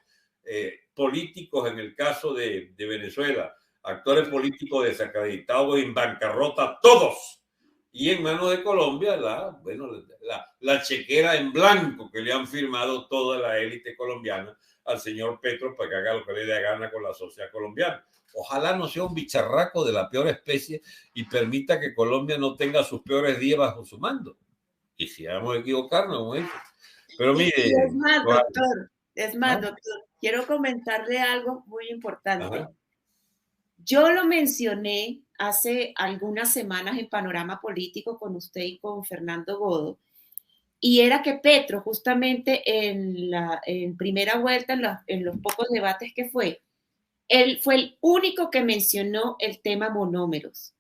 políticos en el caso de Venezuela, actores políticos desacreditados en bancarrota, todos. Y en manos de Colombia, la chequera en blanco que le han firmado toda la élite colombiana al señor Petro para que haga lo que le dé gana con la sociedad colombiana. Ojalá no sea un bicharraco de la peor especie y permita que Colombia no tenga sus peores días bajo su mando. Y si vamos a equivocarnos, pero mire.
Es más, doctor, quiero comentarle algo muy importante. Ajá. Yo lo mencioné hace algunas semanas en Panorama Político con usted y con Fernando Godo, y era que Petro, justamente en primera vuelta, en los pocos debates que él fue el único que mencionó el tema monómeros,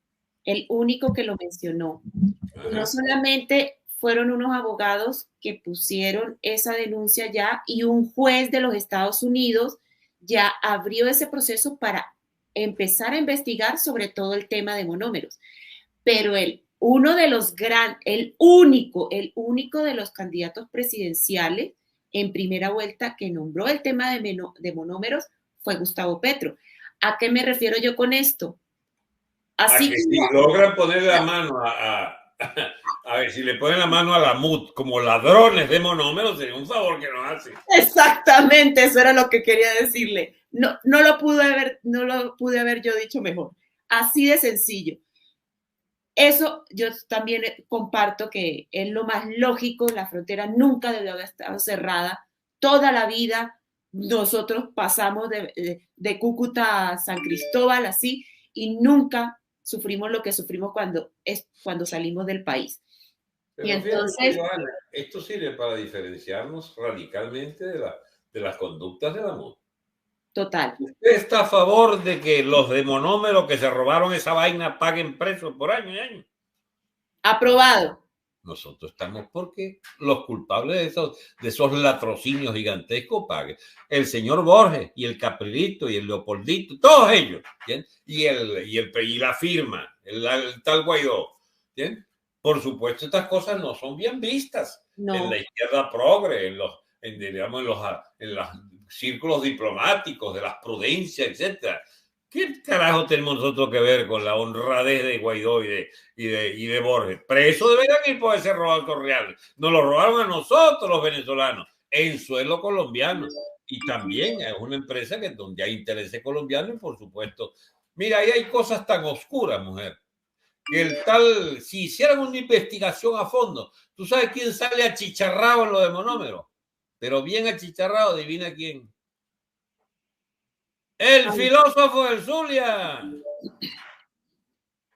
el único que lo mencionó. No solamente fueron unos abogados que pusieron esa denuncia ya, y un juez de los Estados Unidos ya abrió ese proceso para empezar a investigar sobre todo el tema de monómeros. Pero el uno de los el único de los candidatos presidenciales en primera vuelta que nombró el tema de monómeros fue Gustavo Petro. ¿A qué me refiero yo con esto?
Así que si logran poner la mano a ver, si le ponen la mano a la MUD como ladrones de monómeros, sería un favor que nos hacen.
Exactamente, eso era lo que quería decirle. No lo pude haber yo dicho mejor. Así de sencillo. Eso yo también comparto que es lo más lógico, la frontera nunca debió haber estado cerrada. Toda la vida nosotros pasamos de Cúcuta a San Cristóbal así y nunca sufrimos lo que sufrimos cuando salimos del país.
Pero
y entonces,
Johanna, esto sirve para diferenciarnos radicalmente de las conductas de la MUD.
Total.
¿Usted está a favor de que los de monómero que se robaron esa vaina paguen presos por año y año?
Aprobado.
Nosotros estamos porque los culpables de esos latrocinios gigantescos paguen. El señor Borges y el Caprilito y el Leopoldito, todos ellos, ¿bien? Y la firma, el tal Guaidó, ¿bien? Por supuesto, estas cosas no son bien vistas en la izquierda progre, en los círculos diplomáticos, de las prudencias, etcétera. ¿Qué carajo tenemos nosotros que ver con la honradez de Guaidó y de Borges? Preso deberían ir por ese robo altos reales. Nos lo robaron a nosotros los venezolanos en suelo colombiano. Y también es una empresa donde hay intereses colombianos y por supuesto. Mira, ahí hay cosas tan oscuras, mujer. Que si hicieran una investigación a fondo, ¿tú sabes quién sale achicharrado en lo de monómero? Pero bien achicharrado, adivina quién. El filósofo del Zulia,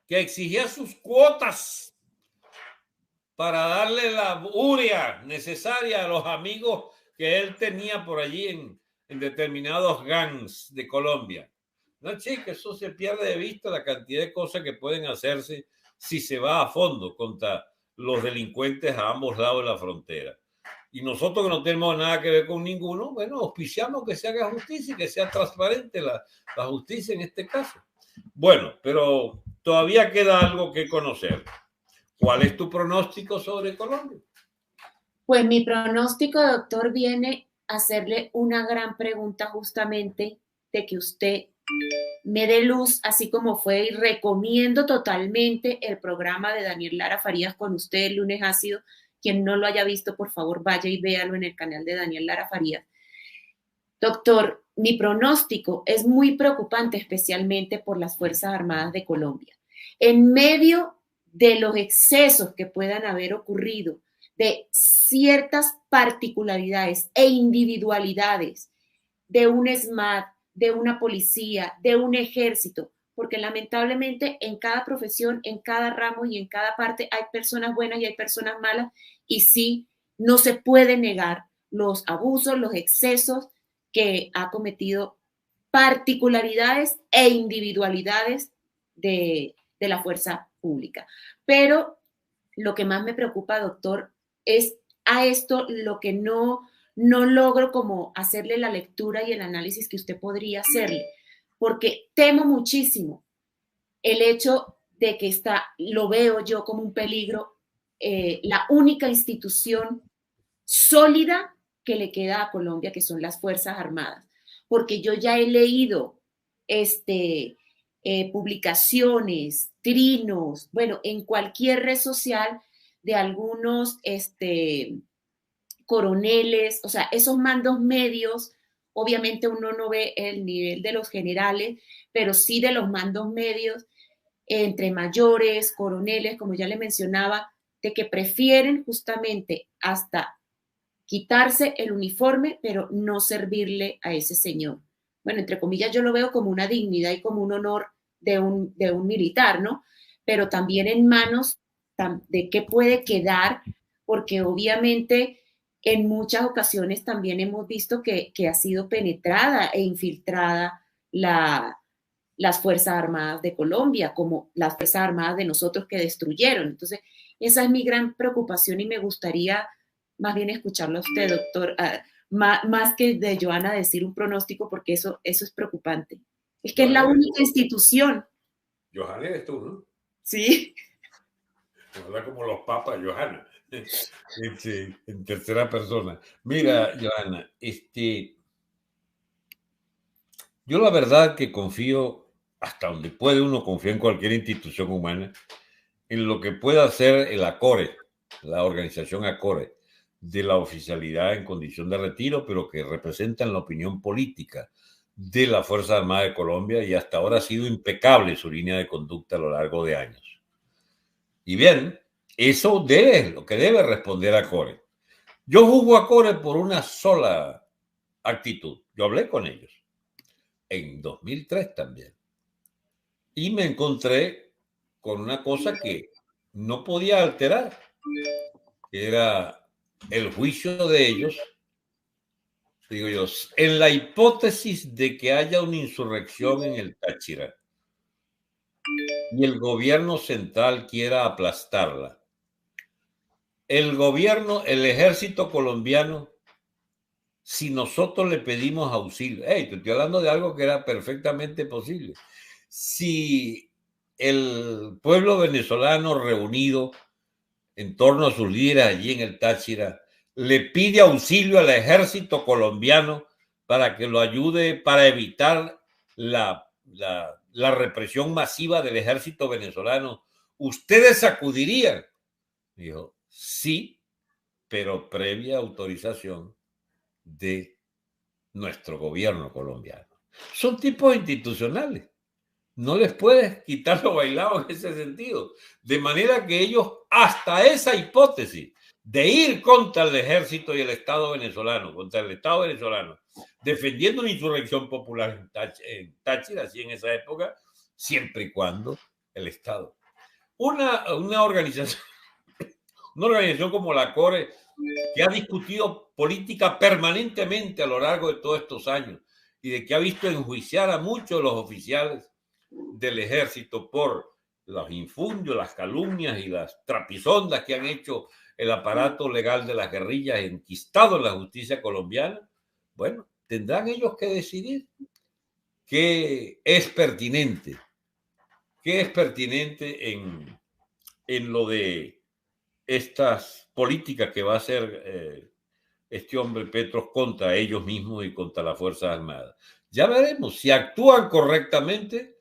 que exigía sus cuotas para darle la uria necesaria a los amigos que él tenía por allí en determinados gangs de Colombia. No, chica, eso se pierde de vista la cantidad de cosas que pueden hacerse si se va a fondo contra los delincuentes a ambos lados de la frontera. Y nosotros que no tenemos nada que ver con ninguno, bueno, auspiciamos que se haga justicia y que sea transparente la justicia en este caso. Bueno, pero todavía queda algo que conocer. ¿Cuál es tu pronóstico sobre Colombia?
Pues mi pronóstico, doctor, viene a hacerle una gran pregunta justamente de que usted me dé luz, así como fue, y recomiendo totalmente el programa de Daniel Lara Farías con usted el lunes ácido. Quien no lo haya visto, por favor, vaya y véalo en el canal de Daniel Lara Farías. Doctor, mi pronóstico es muy preocupante, especialmente por las Fuerzas Armadas de Colombia. En medio de los excesos que puedan haber ocurrido, de ciertas particularidades e individualidades de un SMAT, de una policía, de un ejército, porque lamentablemente en cada profesión, en cada ramo y en cada parte hay personas buenas y hay personas malas, y sí, no se puede negar los abusos, los excesos que ha cometido particularidades e individualidades de la fuerza pública. Pero lo que más me preocupa, doctor, es a esto lo que no logro como hacerle la lectura y el análisis que usted podría hacerle, porque temo muchísimo el hecho de que lo veo yo como un peligro, la única institución sólida que le queda a Colombia, que son las Fuerzas Armadas, porque yo ya he leído publicaciones, trinos, bueno, en cualquier red social de algunos coroneles, o sea, esos mandos medios. Obviamente uno no ve el nivel de los generales, pero sí de los mandos medios, entre mayores, coroneles, como ya le mencionaba, de que prefieren justamente hasta quitarse el uniforme, pero no servirle a ese señor. Bueno, entre comillas, yo lo veo como una dignidad y como un honor de un militar, ¿no? Pero también en manos de qué puede quedar, porque obviamente en muchas ocasiones también hemos visto que ha sido penetrada e infiltrada las Fuerzas Armadas de Colombia, como las Fuerzas Armadas de nosotros que destruyeron. Entonces, esa es mi gran preocupación y me gustaría más bien escucharlo a usted, doctor, más que de Johanna decir un pronóstico, porque eso es preocupante. Es que Johanna, es la única institución.
Johanna eres tú, ¿no?
Sí.
Habla como los papas, Johanna. En tercera persona. Mira, Johanna, yo la verdad que confío, hasta donde puede uno confiar en cualquier institución humana, en lo que pueda hacer el ACORE, la organización ACORE, de la oficialidad en condición de retiro, pero que representan la opinión política de la Fuerza Armada de Colombia, y hasta ahora ha sido impecable su línea de conducta a lo largo de años. Y bien, eso es lo que debe responder ACORE. Yo juzgo a ACORE por una sola actitud. Yo hablé con ellos en 2003 también. Y me encontré con una cosa que no podía alterar, que era el juicio de ellos, digo yo, en la hipótesis de que haya una insurrección en el Táchira y el gobierno central quiera aplastarla. El ejército colombiano, si nosotros le pedimos auxilio, te estoy hablando de algo que era perfectamente posible. Si el pueblo venezolano reunido en torno a sus líderes allí en el Táchira le pide auxilio al ejército colombiano para que lo ayude para evitar la represión masiva del ejército venezolano, ¿ustedes acudirían? Dijo, sí, pero previa autorización de nuestro gobierno colombiano. Son tipos institucionales. No les puedes quitar lo bailado en ese sentido. De manera que ellos, hasta esa hipótesis de ir contra el ejército y el Estado venezolano, defendiendo una insurrección popular en Táchira, así en esa época, siempre y cuando el Estado. Una organización como la CORE, que ha discutido política permanentemente a lo largo de todos estos años y de que ha visto enjuiciar a muchos de los oficiales del ejército por los infundios, las calumnias y las trapisondas que han hecho el aparato legal de las guerrillas enquistado en la justicia colombiana. Bueno, tendrán ellos que decidir qué es pertinente en lo de estas políticas que va a hacer este hombre Petros contra ellos mismos y contra las Fuerzas Armadas. Ya veremos, si actúan correctamente,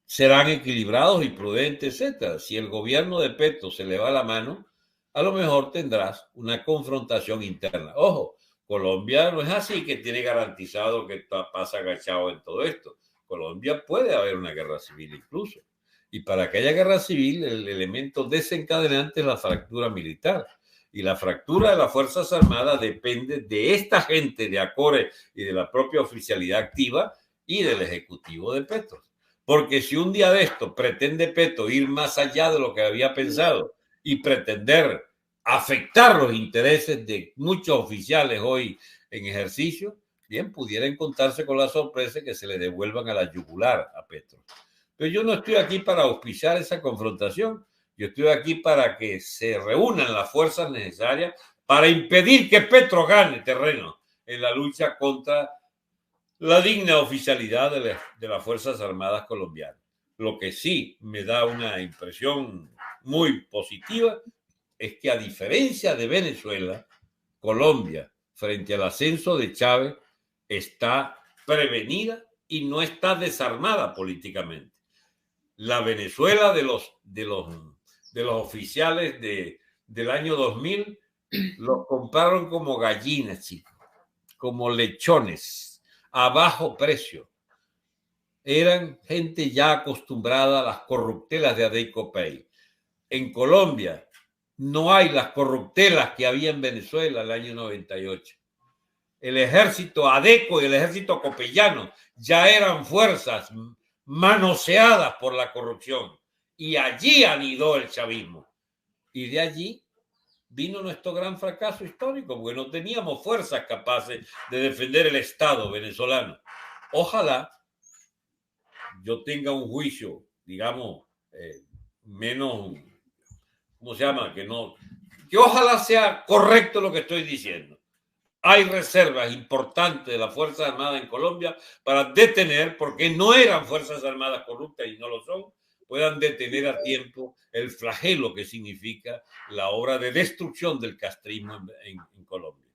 serán equilibrados y prudentes, etc. Si el gobierno de Petro se le va la mano, a lo mejor tendrás una confrontación interna. Ojo, Colombia no es así que tiene garantizado que pasa agachado en todo esto. Colombia puede haber una guerra civil incluso. Y para que haya guerra civil, el elemento desencadenante es la fractura militar. Y la fractura de las Fuerzas Armadas depende de esta gente de ACORE y de la propia oficialidad activa y del Ejecutivo de Petro. Porque si un día de esto pretende Petro ir más allá de lo que había pensado y pretender afectar los intereses de muchos oficiales hoy en ejercicio, bien, pudiera encontrarse con la sorpresa que se le devuelvan a la yugular a Petro. Pero yo no estoy aquí para auspiciar esa confrontación. Yo estoy aquí para que se reúnan las fuerzas necesarias para impedir que Petro gane terreno en la lucha contra la digna oficialidad de las Fuerzas Armadas colombianas. Lo que sí me da una impresión muy positiva es que, a diferencia de Venezuela, Colombia, frente al ascenso de Chávez, está prevenida y no está desarmada políticamente. La Venezuela de los oficiales del año 2000 los compraron como gallinas, chicos, como lechones, a bajo precio. Eran gente ya acostumbrada a las corruptelas de Adeco Pay. En Colombia no hay las corruptelas que había en Venezuela el año 98. El ejército Adeco y el ejército copellano ya eran fuerzas manoseadas por la corrupción, y allí anidó el chavismo. Y de allí vino nuestro gran fracaso histórico, porque no teníamos fuerzas capaces de defender el Estado venezolano. Ojalá yo tenga un juicio, digamos, menos, ¿cómo se llama? Que ojalá sea correcto lo que estoy diciendo. Hay reservas importantes de las Fuerzas Armadas en Colombia para detener, porque no eran Fuerzas Armadas corruptas y no lo son, puedan detener a tiempo el flagelo que significa la obra de destrucción del castrismo en Colombia.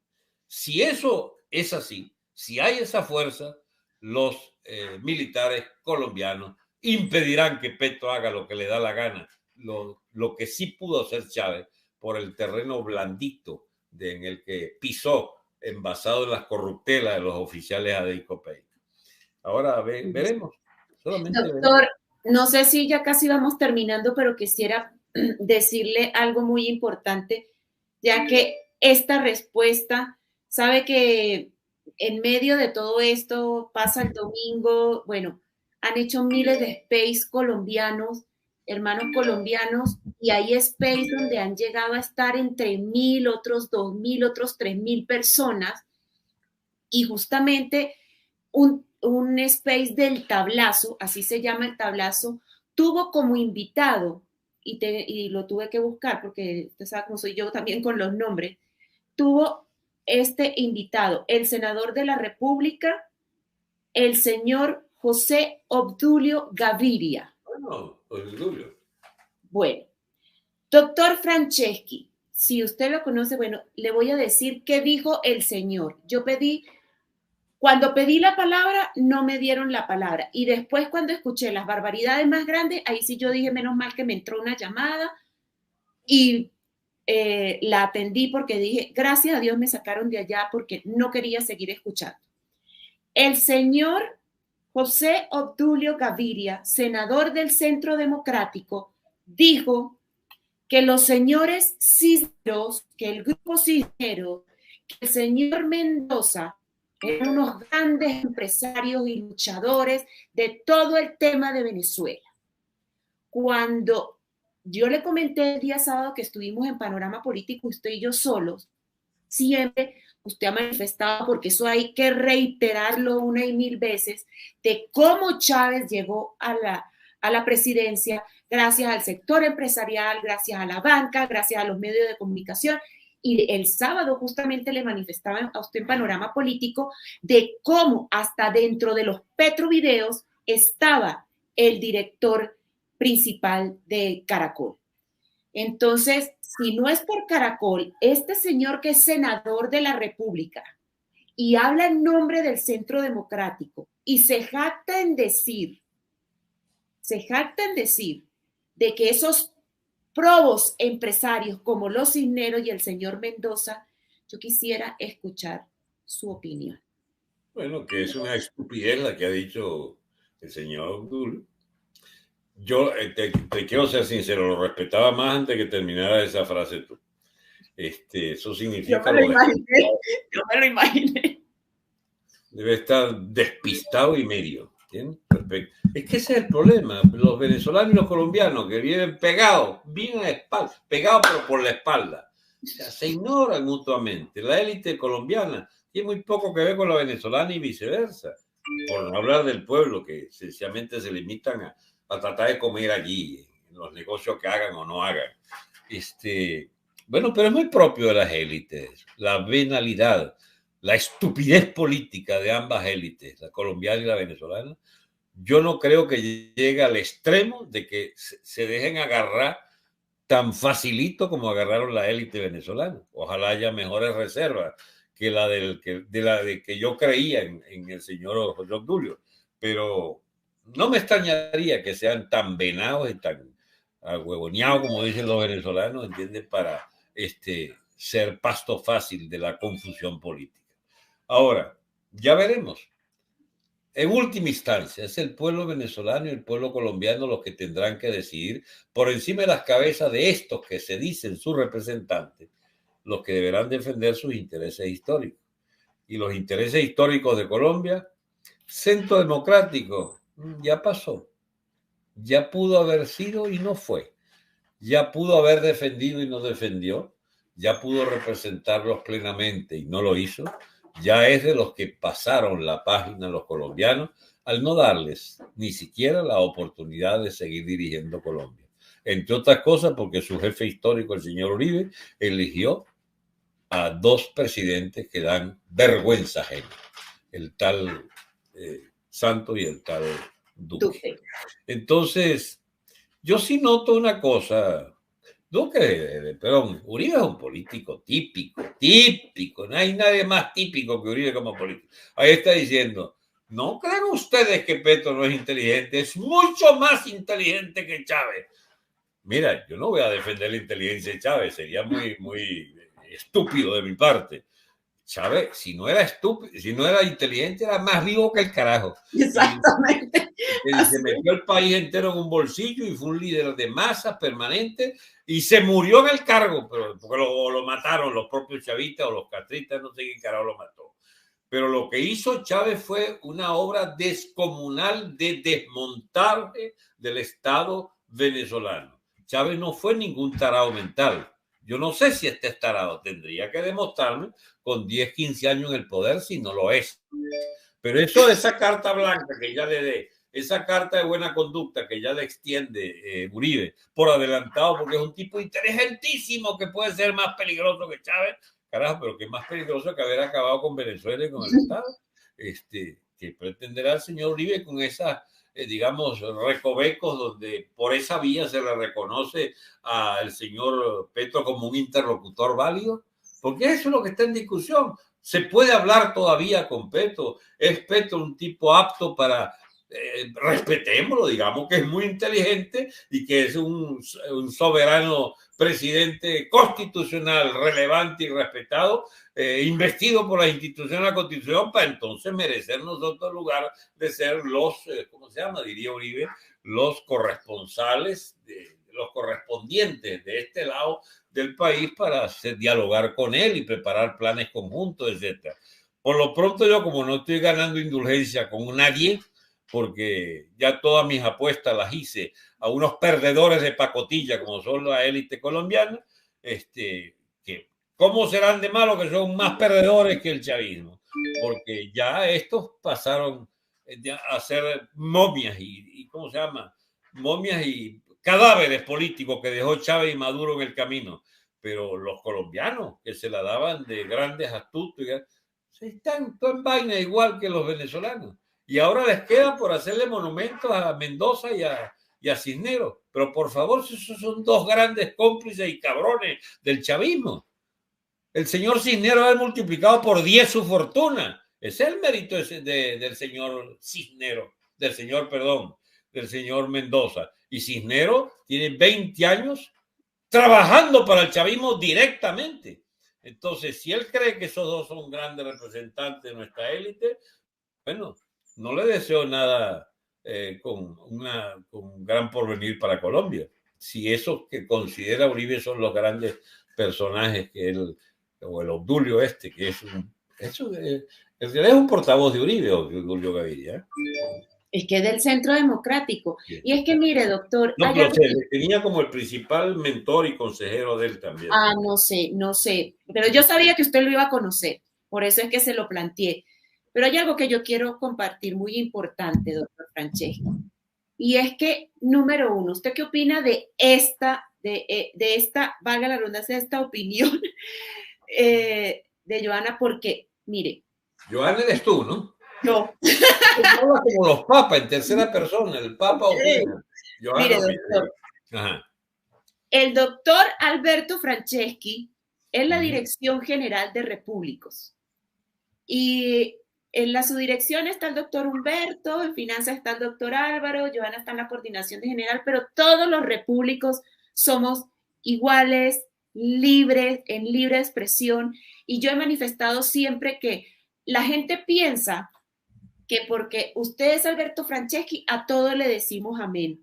Si eso es así, si hay esa fuerza, los militares colombianos impedirán que Petro haga lo que le da la gana, lo que sí pudo hacer Chávez por el terreno blandito en el que pisó, envasado en las corruptelas de los oficiales Adey-Copey. Ahora veremos.
Doctor, no sé si ya casi vamos terminando, pero quisiera decirle algo muy importante, ya que esta respuesta, sabe que en medio de todo esto pasa el domingo, bueno, han hecho miles de space colombianos, hermanos colombianos, y hay space donde han llegado a estar entre 1,000, otros 2,000, otros 3,000 personas, y justamente un space del tablazo, así se llama el tablazo, tuvo como invitado, y lo tuve que buscar porque usted sabe cómo soy yo también con los nombres, tuvo este invitado, el senador de la República, el señor José Obdulio Gaviria.
Bueno, Obdulio.
Bueno, doctor Franceschi, si usted lo conoce, bueno, le voy a decir qué dijo el señor. Cuando pedí la palabra, no me dieron la palabra. Y después, cuando escuché las barbaridades más grandes, ahí sí yo dije, menos mal que me entró una llamada y la atendí porque dije, gracias a Dios me sacaron de allá porque no quería seguir escuchando. El señor José Obdulio Gaviria, senador del Centro Democrático, dijo que los señores Cisneros, que el grupo Cisneros, que el señor Mendoza, eran unos grandes empresarios y luchadores de todo el tema de Venezuela. Cuando yo le comenté el día sábado que estuvimos en Panorama Político, usted y yo solos, siempre usted ha manifestado, porque eso hay que reiterarlo 1,000 veces, de cómo Chávez llegó a la presidencia gracias al sector empresarial, gracias a la banca, gracias a los medios de comunicación. Y el sábado justamente le manifestaba a usted en Panorama Político de cómo hasta dentro de los Petrovideos estaba el director principal de Caracol. Entonces, si no es por Caracol, este señor que es senador de la República y habla en nombre del Centro Democrático y se jacta en decir de que esos probos empresarios como los Cisneros y el señor Mendoza, yo quisiera escuchar su opinión.
Bueno, que es una estupidez la que ha dicho el señor Obdulio. Yo te quiero ser sincero, lo respetaba más antes que terminara esa frase tú. Eso significa...
Yo me lo imaginé.
Debe estar despistado y medio. ¿Entiendes? Perfecto. Es que ese es el problema. Los venezolanos y los colombianos que viven pegados, viven a espalda, pegados pero por la espalda. O sea, se ignoran mutuamente. La élite colombiana tiene muy poco que ver con la venezolana y viceversa. Por no hablar del pueblo, que sencillamente se limitan a tratar de comer allí, en los negocios que hagan o no hagan. Bueno, pero es muy propio de las élites, la venalidad, la estupidez política de ambas élites, la colombiana y la venezolana. Yo no creo que llegue al extremo de que se dejen agarrar tan facilito como agarraron la élite venezolana. Ojalá haya mejores reservas que la de que yo creía en el señor José Obdulio, pero no me extrañaría que sean tan venados y tan ahuevoneados, como dicen los venezolanos, ¿entiendes? Para ser pasto fácil de la confusión política. Ahora, ya veremos. En última instancia, es el pueblo venezolano y el pueblo colombiano los que tendrán que decidir por encima de las cabezas de estos que se dicen sus representantes, los que deberán defender sus intereses históricos. Y los intereses históricos de Colombia, Centro Democrático, ya pasó. Ya pudo haber sido y no fue. Ya pudo haber defendido y no defendió. Ya pudo representarlos plenamente y no lo hizo. Ya es de los que pasaron la página los colombianos al no darles ni siquiera la oportunidad de seguir dirigiendo Colombia. Entre otras cosas porque su jefe histórico, el señor Uribe, eligió a dos presidentes que dan vergüenza ajena. El tal Santos y el tal Duque. Entonces, Yo sí noto una cosa. Perdón, Uribe es un político típico. No hay nadie más típico que Uribe como político. Ahí está diciendo, ¿no creen ustedes que Petro no es inteligente? Es mucho más inteligente que Chávez. Mira, yo no voy a defender la inteligencia de Chávez, sería muy estúpido de mi parte. Chávez, si no era estúpido, si no era inteligente, era más vivo que el carajo.
Exactamente.
Y se metió el país entero en un bolsillo y fue un líder de masa permanente y se murió en el cargo, pero porque lo mataron los propios chavistas o los castristas, no sé qué carajo lo mató. Pero lo que hizo Chávez fue una obra descomunal de desmontaje del Estado venezolano. Chávez no fue ningún tarado mental. Yo no sé si este es tarado, tendría que demostrarme con 10, 15 años en el poder si no lo es. Pero eso de esa carta blanca que ya le dé, esa carta de buena conducta que ya le extiende Uribe por adelantado, porque es un tipo inteligentísimo que puede ser más peligroso que Chávez, carajo, pero que es más peligroso que haber acabado con Venezuela y con el Estado. Que pretenderá el señor Uribe con esas, digamos, recovecos donde por esa vía se le reconoce al señor Petro como un interlocutor válido, porque eso es lo que está en discusión. Se puede hablar todavía con Petro. Es Petro un tipo apto para, respetémoslo, digamos que es muy inteligente y que es un soberano presidente constitucional relevante y respetado, investido por la institución de la Constitución para entonces merecer nosotros el lugar de ser los, ¿cómo se llama? Diría Uribe, los corresponsales, los correspondientes de este lado del país para dialogar con él y preparar planes conjuntos, etc. Por lo pronto yo, como no estoy ganando indulgencia con nadie, porque ya todas mis apuestas las hice a unos perdedores de pacotilla como son la élite colombiana, que ¿cómo serán de malos que son más perdedores que el chavismo? Porque ya estos pasaron a ser momias y ¿cómo se llama? Momias y cadáveres políticos que dejó Chávez y Maduro en el camino. Pero los colombianos, que se la daban de grandes astutos, están todo en vaina igual que los venezolanos. Y ahora les queda por hacerle monumentos a Mendoza y a Cisneros. Pero por favor, esos son dos grandes cómplices y cabrones del chavismo. El señor Cisneros ha multiplicado por 10 su fortuna. Es el mérito del señor Cisneros, del señor Mendoza. Y Cisneros tiene 20 años trabajando para el chavismo directamente. Entonces, si él cree que esos dos son grandes representantes de nuestra élite, bueno, no le deseo nada con un gran porvenir para Colombia. Si esos que considera Uribe son los grandes personajes que él, o el Obdulio que es un portavoz de Uribe, Obdulio Gaviria.
Es que es del Centro Democrático. Sí. Y es que, mire, doctor...
No, pero tenía como el principal mentor y consejero de él también.
No sé. Pero yo sabía que usted lo iba a conocer. Por eso es que se lo planteé. Pero hay algo que yo quiero compartir muy importante, doctor Franceschi. Y es que, número uno, ¿usted qué opina de esta, valga la redundancia, de esta opinión de Johanna? Porque, mire...
Johanna eres tú, ¿no?
No.
Habla como los papas, en tercera persona, el papa opina.
Mire, doctor.
Ajá.
El doctor Alberto Franceschi es la Dirección General de Repúblicos. Y en la subdirección está el doctor Humberto, en finanzas está el doctor Álvaro, Johanna está en la coordinación de general, pero todos los repúblicos somos iguales, libres, en libre expresión. Y yo he manifestado siempre que la gente piensa que porque usted es Alberto Franceschi, a todo le decimos amén,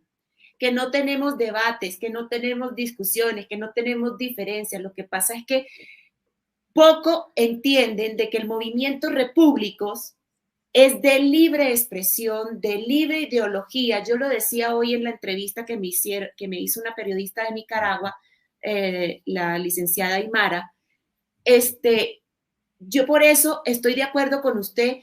que no tenemos debates, que no tenemos discusiones, que no tenemos diferencias. Lo que pasa es que poco entienden de que el movimiento Repúblicos es de libre expresión, de libre ideología. Yo lo decía hoy en la entrevista que me hizo una periodista de Nicaragua, la licenciada Aymara. Yo por eso estoy de acuerdo con usted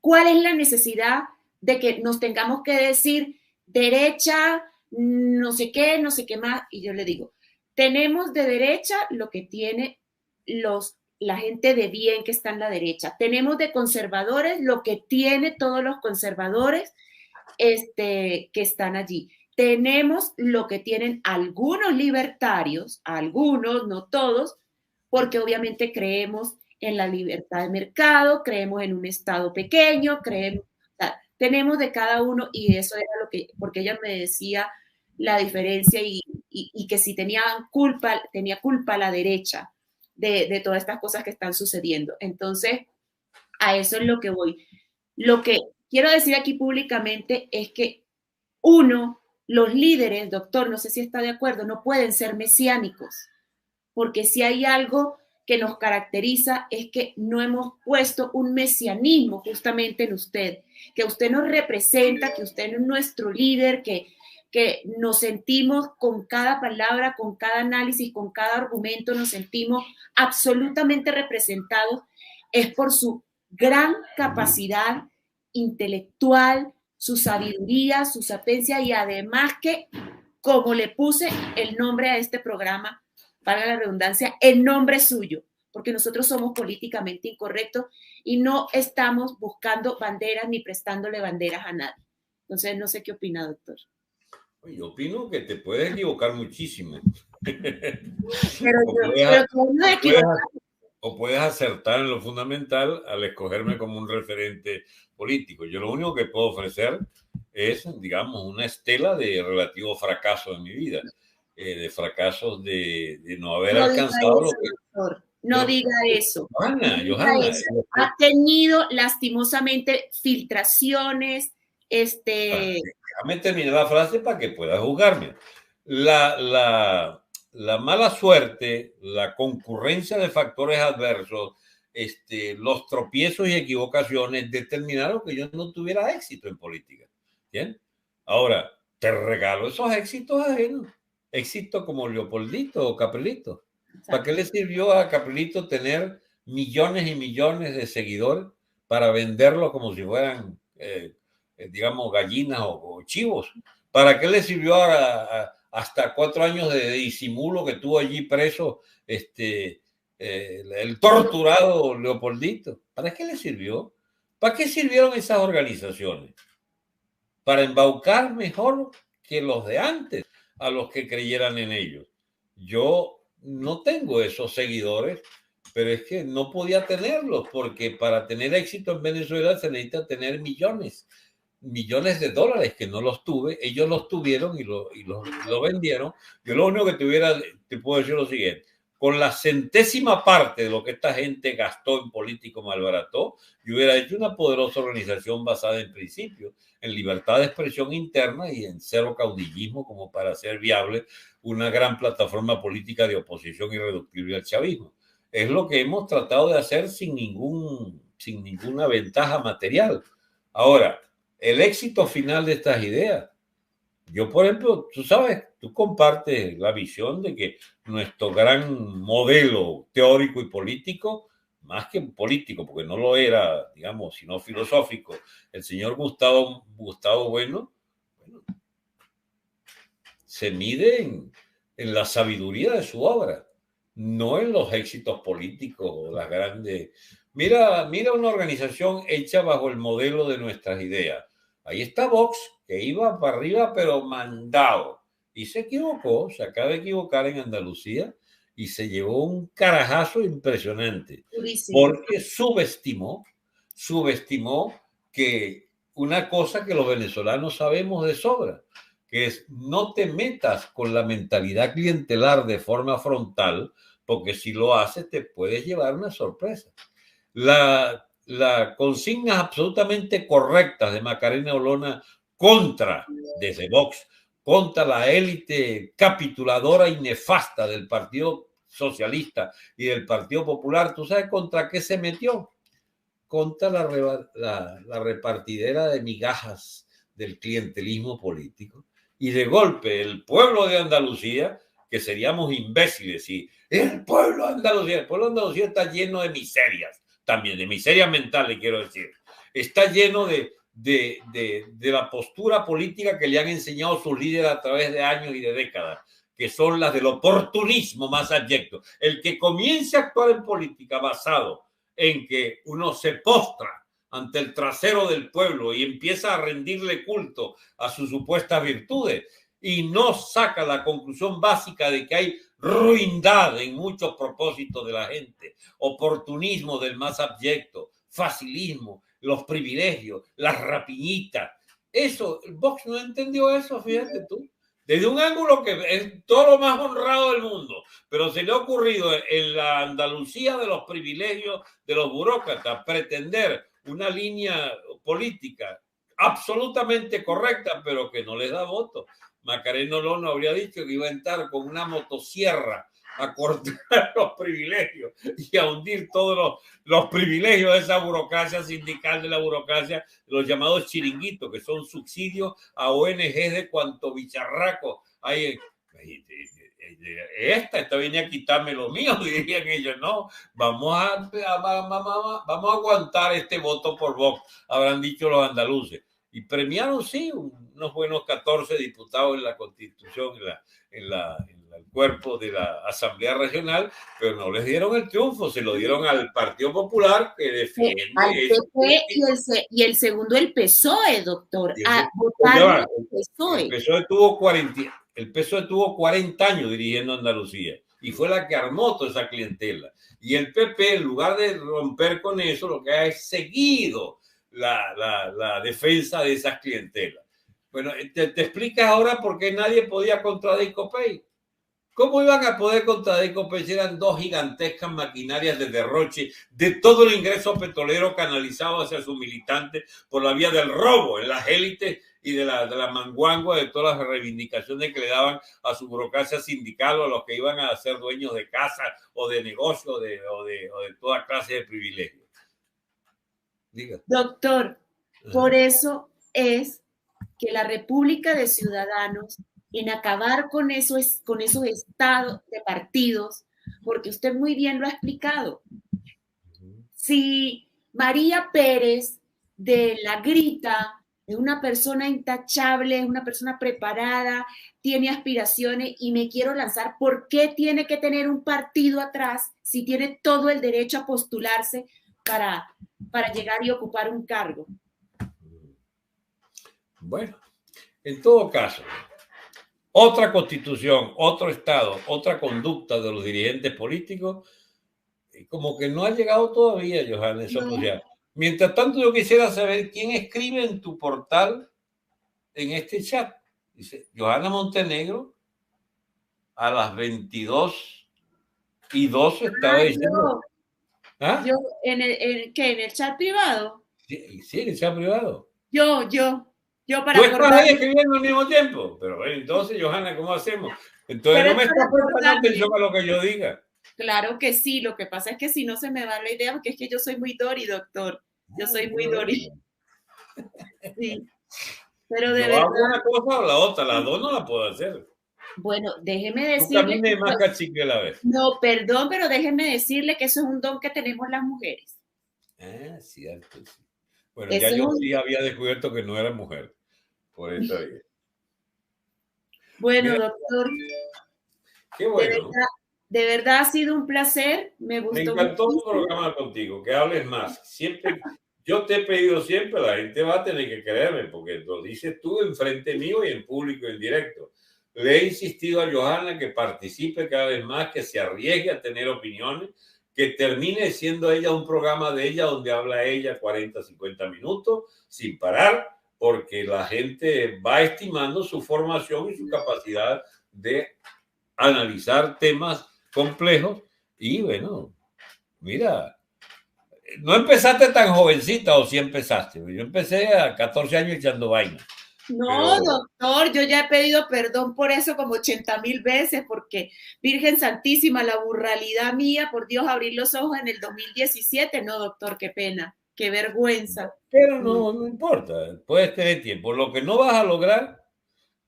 ¿cuál es la necesidad de que nos tengamos que decir derecha, no sé qué más? Y yo le digo, tenemos de derecha lo que tiene la gente de bien que está en la derecha. Tenemos de conservadores lo que tiene todos los conservadores que están allí. tenemos lo que tienen algunos libertarios, algunos, no todos, porque obviamente creemos en la libertad de mercado, creemos en un Estado pequeño, creemos, o sea, tenemos de cada uno, y eso era lo que, porque ella me decía la diferencia y que si tenía culpa la derecha de todas estas cosas que están sucediendo. Entonces, a eso es lo que voy. Lo que quiero decir aquí públicamente es que los líderes, doctor, no sé si está de acuerdo, no pueden ser mesiánicos, porque si hay algo que nos caracteriza es que no hemos puesto un mesianismo justamente en usted, que usted nos representa, que usted es nuestro líder, que nos sentimos con cada palabra, con cada análisis, con cada argumento, nos sentimos absolutamente representados, es por su gran capacidad intelectual, su sabiduría, su sapiencia y además que, como le puse el nombre a este programa, valga la redundancia, en nombre suyo, porque nosotros somos políticamente incorrectos y no estamos buscando banderas ni prestándole banderas a nadie. Entonces, no sé qué opina, doctor.
Yo opino que te puedes equivocar muchísimo. O puedes acertar en lo fundamental al escogerme como un referente político. Yo lo único que puedo ofrecer es, digamos, una estela de relativo fracaso en mi vida, de fracasos de no haber alcanzado lo que...
Doctor. No diga eso.
Johanna,
ha tenido lastimosamente filtraciones.
Déjame terminar la frase para que puedas juzgarme. La mala suerte, la concurrencia de factores adversos, los tropiezos y equivocaciones determinaron que yo no tuviera éxito en política. ¿Bien? Ahora, te regalo esos éxitos ajenos. Éxito como Leopoldito o Caprilito. ¿Para qué le sirvió a Caprilito tener millones y millones de seguidores para venderlos como si fueran, digamos, gallinas o chivos? ¿Para qué le sirvió hasta 4 años de disimulo que tuvo allí preso el torturado Leopoldito? ¿Para qué le sirvió? ¿Para qué sirvieron esas organizaciones? Para embaucar mejor que los de antes a los que creyeran en ellos. Yo no tengo esos seguidores, pero es que no podía tenerlos, porque para tener éxito en Venezuela se necesita tener millones de dólares, que no los tuve. Ellos los tuvieron y lo vendieron. Yo lo único que te puedo decir lo siguiente: con la 100ª parte de lo que esta gente gastó en político malbarató, yo hubiera hecho una poderosa organización basada en principios, en libertad de expresión interna y en cero caudillismo, como para hacer viable una gran plataforma política de oposición irreductible al chavismo. Es lo que hemos tratado de hacer sin ninguna ventaja material. Ahora, el éxito final de estas ideas. Yo, por ejemplo, tú sabes, tú compartes la visión de que nuestro gran modelo teórico y político, más que político, porque no lo era, digamos, sino filosófico, el señor Gustavo Bueno, se mide en la sabiduría de su obra, no en los éxitos políticos o las grandes... Mira una organización hecha bajo el modelo de nuestras ideas. Ahí está Vox, que iba para arriba, pero mandado. Y se equivocó, se acaba de equivocar en Andalucía y se llevó un carajazo impresionante. Porque subestimó que una cosa que los venezolanos sabemos de sobra, que es: no te metas con la mentalidad clientelar de forma frontal, porque si lo haces te puedes llevar una sorpresa. La consignas absolutamente correctas de Macarena Olona desde Vox, contra la élite capituladora y nefasta del Partido Socialista y del Partido Popular, ¿tú sabes contra qué se metió? Contra la repartidera de migajas del clientelismo político. Y de golpe el pueblo de Andalucía, que seríamos imbéciles si el pueblo de Andalucía está lleno de miserias, también de miserias mentales, quiero decir. Está lleno de la postura política que le han enseñado sus líderes a través de años y de décadas, que son las del oportunismo más abyecto. El que comience a actuar en política basado en que uno se postra ante el trasero del pueblo y empieza a rendirle culto a sus supuestas virtudes, y no saca la conclusión básica de que hay ruindad en muchos propósitos de la gente, oportunismo del más abyecto, facilismo, los privilegios, las rapiñitas. Eso, Vox no entendió eso, fíjate tú. Desde un ángulo que es todo lo más honrado del mundo, pero se le ha ocurrido en la Andalucía de los privilegios de los burócratas pretender una línea política absolutamente correcta, pero que no les da voto. Macarena Olona habría dicho que iba a entrar con una motosierra a cortar los privilegios y a hundir todos los privilegios de esa burocracia sindical, de la burocracia, los llamados chiringuitos, que son subsidios a ONGs de cuanto bicharraco hay. Esta viene a quitarme lo mío, dirían ellos. No, vamos a aguantar este voto por Vox, habrán dicho los andaluces. Y premiaron, sí, unos buenos 14 diputados en la Constitución, en el cuerpo de la Asamblea Regional, pero no les dieron el triunfo, se lo dieron al Partido Popular, que defiende...
Al PP y el segundo el PSOE, doctor. Votaron el PSOE.
El PSOE tuvo 40 años dirigiendo Andalucía y fue la que armó toda esa clientela. Y el PP, en lugar de romper con eso, lo que ha es seguido la defensa de esas clientelas. Bueno, te explicas ahora por qué nadie podía contra Deicopey. ¿Cómo iban a poder contra Deicopey si eran dos gigantescas maquinarias de derroche de todo el ingreso petrolero canalizado hacia sus militantes por la vía del robo en las élites y de la manguangua de todas las reivindicaciones que le daban a su burocracia sindical o a los que iban a ser dueños de casa o de negocio o de toda clase de privilegios? Diga.
Doctor, por eso es que la República de Ciudadanos, en acabar con esos estados de partidos, porque usted muy bien lo ha explicado. Si María Pérez de La Grita es una persona intachable, es una persona preparada, tiene aspiraciones y me quiero lanzar, ¿por qué tiene que tener un partido atrás si tiene todo el derecho a postularse para llegar y ocupar un cargo?
Bueno, en todo caso, otra constitución, otro estado, otra conducta de los dirigentes políticos, como que no ha llegado todavía, Johanna. No. Mientras tanto, yo quisiera saber quién escribe en tu portal en este chat. Dice, Johanna Montenegro, a las 22:02 estaba diciendo...
Yo ¿en el chat privado?
Sí, en el chat privado.
Yo para
tú estás ahí escribiendo al mismo tiempo, pero bueno, entonces, Johanna, ¿cómo hacemos? Entonces no me estás prestando atención a lo que yo diga.
Claro que sí, lo que pasa es que si no se me va la idea, porque es que yo soy muy Dori, doctor. Yo soy muy Dori. Sí. Pero de verdad.
Hago una cosa o la otra, las dos no la puedo hacer.
Bueno, déjeme decirle.
Que más cachique a la vez.
No, perdón, pero déjeme decirle que eso es un don que tenemos las mujeres.
Ah, cierto, sí. Bueno, ya yo sí había descubierto que no era mujer. Por eso.
Bueno, doctor.
Qué bueno.
De verdad ha sido un placer. Me gustó.
Me encantó tu programa contigo, que hables más. Siempre, yo te he pedido siempre, la gente va a tener que creerme, porque lo dices tú enfrente mío y en público, en directo. Le he insistido a Johanna que participe cada vez más, que se arriesgue a tener opiniones, que termine siendo ella un programa de ella donde habla ella 40, 50 minutos sin parar, porque la gente va estimando su formación y su capacidad de analizar temas complejos. Y bueno, mira, no empezaste tan jovencita, o sí empezaste. Yo empecé a 14 años echando vaina.
No, doctor, yo ya he pedido perdón por eso como 80,000 veces, porque Virgen Santísima, la burralidad mía, por Dios, abrir los ojos en el 2017. No, doctor, qué pena, qué vergüenza.
Pero no importa, puedes tener tiempo. Lo que no vas a lograr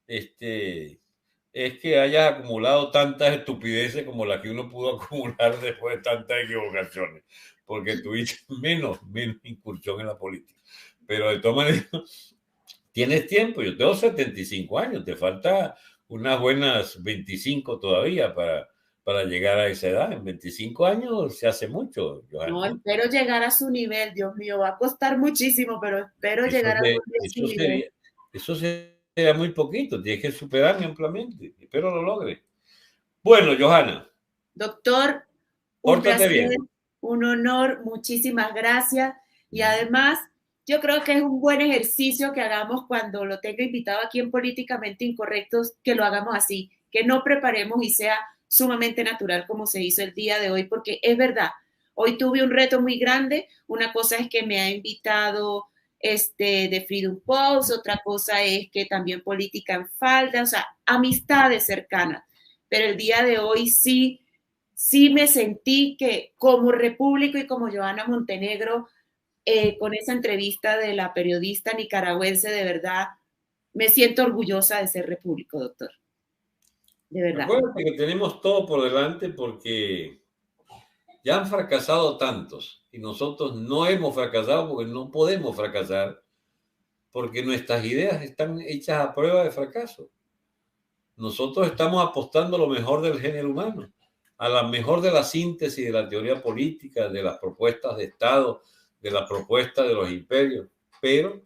es que hayas acumulado tantas estupideces como las que uno pudo acumular después de tantas equivocaciones, porque tuviste menos incursión en la política. Pero de todas maneras, tienes tiempo. Yo tengo 75 años, te falta unas buenas 25 todavía para llegar a esa edad. En 25 años se hace mucho, Johanna.
No, espero llegar a su nivel, Dios mío, va a costar muchísimo, pero espero llegar a su nivel.
Eso sería Queda muy poquito, tienes que superarme ampliamente. Espero lo logre. Bueno, Johanna.
Doctor, un placer, un honor, muchísimas gracias. Y además, yo creo que es un buen ejercicio que hagamos cuando lo tenga invitado aquí en Políticamente Incorrectos, que lo hagamos así, que no preparemos y sea sumamente natural como se hizo el día de hoy, porque es verdad, hoy tuve un reto muy grande. Una cosa es que me ha invitado de Freedom Post, otra cosa es que también Política en Falda, o sea, amistades cercanas. Pero el día de hoy sí me sentí que como Repúblico y como Johanna Montenegro, con esa entrevista de la periodista nicaragüense, de verdad, me siento orgullosa de ser Repúblico, doctor. De verdad.
Acuérdate que tenemos todo por delante porque ya han fracasado tantos y nosotros no hemos fracasado porque no podemos fracasar porque nuestras ideas están hechas a prueba de fracaso. Nosotros estamos apostando a lo mejor del género humano, a la mejor de la síntesis de la teoría política, de las propuestas de Estado, de la propuesta de los imperios, pero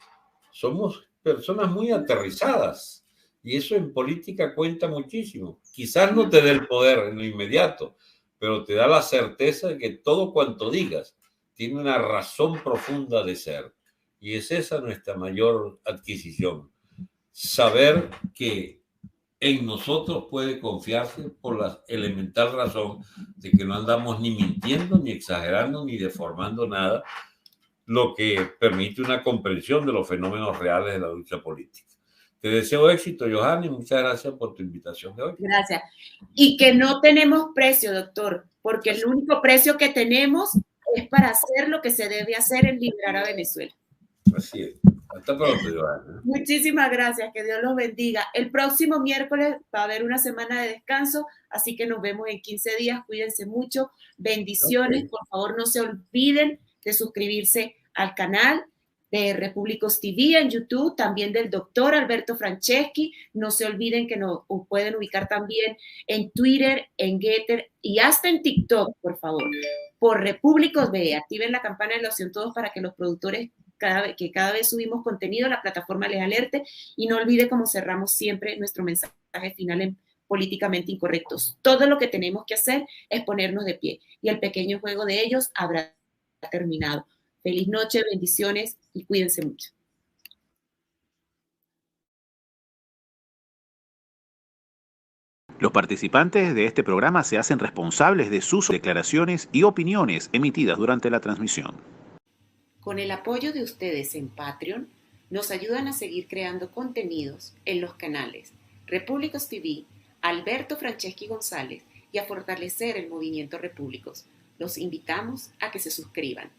somos personas muy aterrizadas y eso en política cuenta muchísimo. Quizás no te dé el poder en lo inmediato, pero te da la certeza de que todo cuanto digas tiene una razón profunda de ser y es esa nuestra mayor adquisición. Saber que en nosotros puede confiarse por la elemental razón de que no andamos ni mintiendo, ni exagerando, ni deformando nada, lo que permite una comprensión de los fenómenos reales de la lucha política. Te deseo éxito, Johanna, y muchas gracias por tu invitación de hoy.
Gracias. Y que no tenemos precio, doctor, porque el único precio que tenemos es para hacer lo que se debe hacer en liberar a Venezuela.
Así es. Hasta pronto, Johanna.
Muchísimas gracias, que Dios los bendiga. El próximo miércoles va a haber una semana de descanso, así que nos vemos en 15 días. Cuídense mucho. Bendiciones. Okay. Por favor, no se olviden de suscribirse al canal de Repúblicos TV en YouTube, también del doctor Alberto Franceschi. No se olviden que nos pueden ubicar también en Twitter, en Getter y hasta en TikTok, por favor, por Repúblicos B. Activen la campana de la opción todos para que los productores, cada vez subimos contenido, la plataforma les alerte. Y no olvide, como cerramos siempre, nuestro mensaje final en Políticamente Incorrectos. Todo lo que tenemos que hacer es ponernos de pie y el pequeño juego de ellos habrá terminado. Feliz noche, bendiciones y cuídense mucho.
Los participantes de este programa se hacen responsables de sus declaraciones y opiniones emitidas durante la transmisión.
Con el apoyo de ustedes en Patreon, nos ayudan a seguir creando contenidos en los canales Repúblicos TV, Alberto Franceschi González y a fortalecer el movimiento Repúblicos. Los invitamos a que se suscriban.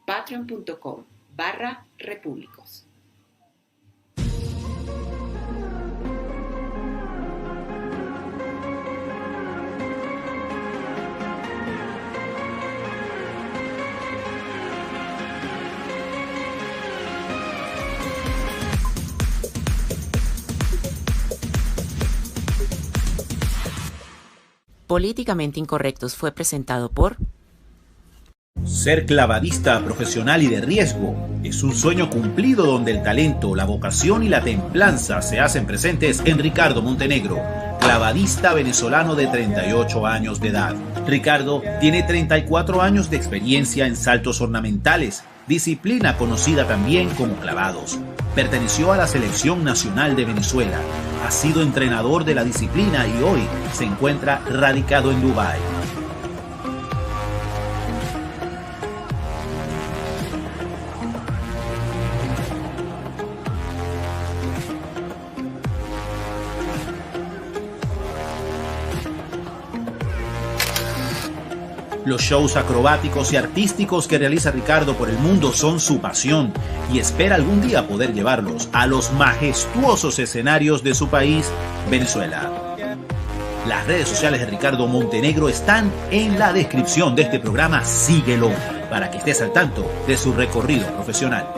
patreon.com/repúblicos.
Políticamente Incorrectos fue presentado por...
Ser clavadista profesional y de riesgo es un sueño cumplido donde el talento, la vocación y la templanza se hacen presentes en Ricardo Montenegro, clavadista venezolano de 38 años de edad. Ricardo tiene 34 años de experiencia en saltos ornamentales, disciplina conocida también como clavados. Perteneció a la Selección Nacional de Venezuela, ha sido entrenador de la disciplina y hoy se encuentra radicado en Dubái. Los shows acrobáticos y artísticos que realiza Ricardo por el mundo son su pasión y espera algún día poder llevarlos a los majestuosos escenarios de su país, Venezuela. Las redes sociales de Ricardo Montenegro están en la descripción de este programa. Síguelo para que estés al tanto de su recorrido profesional.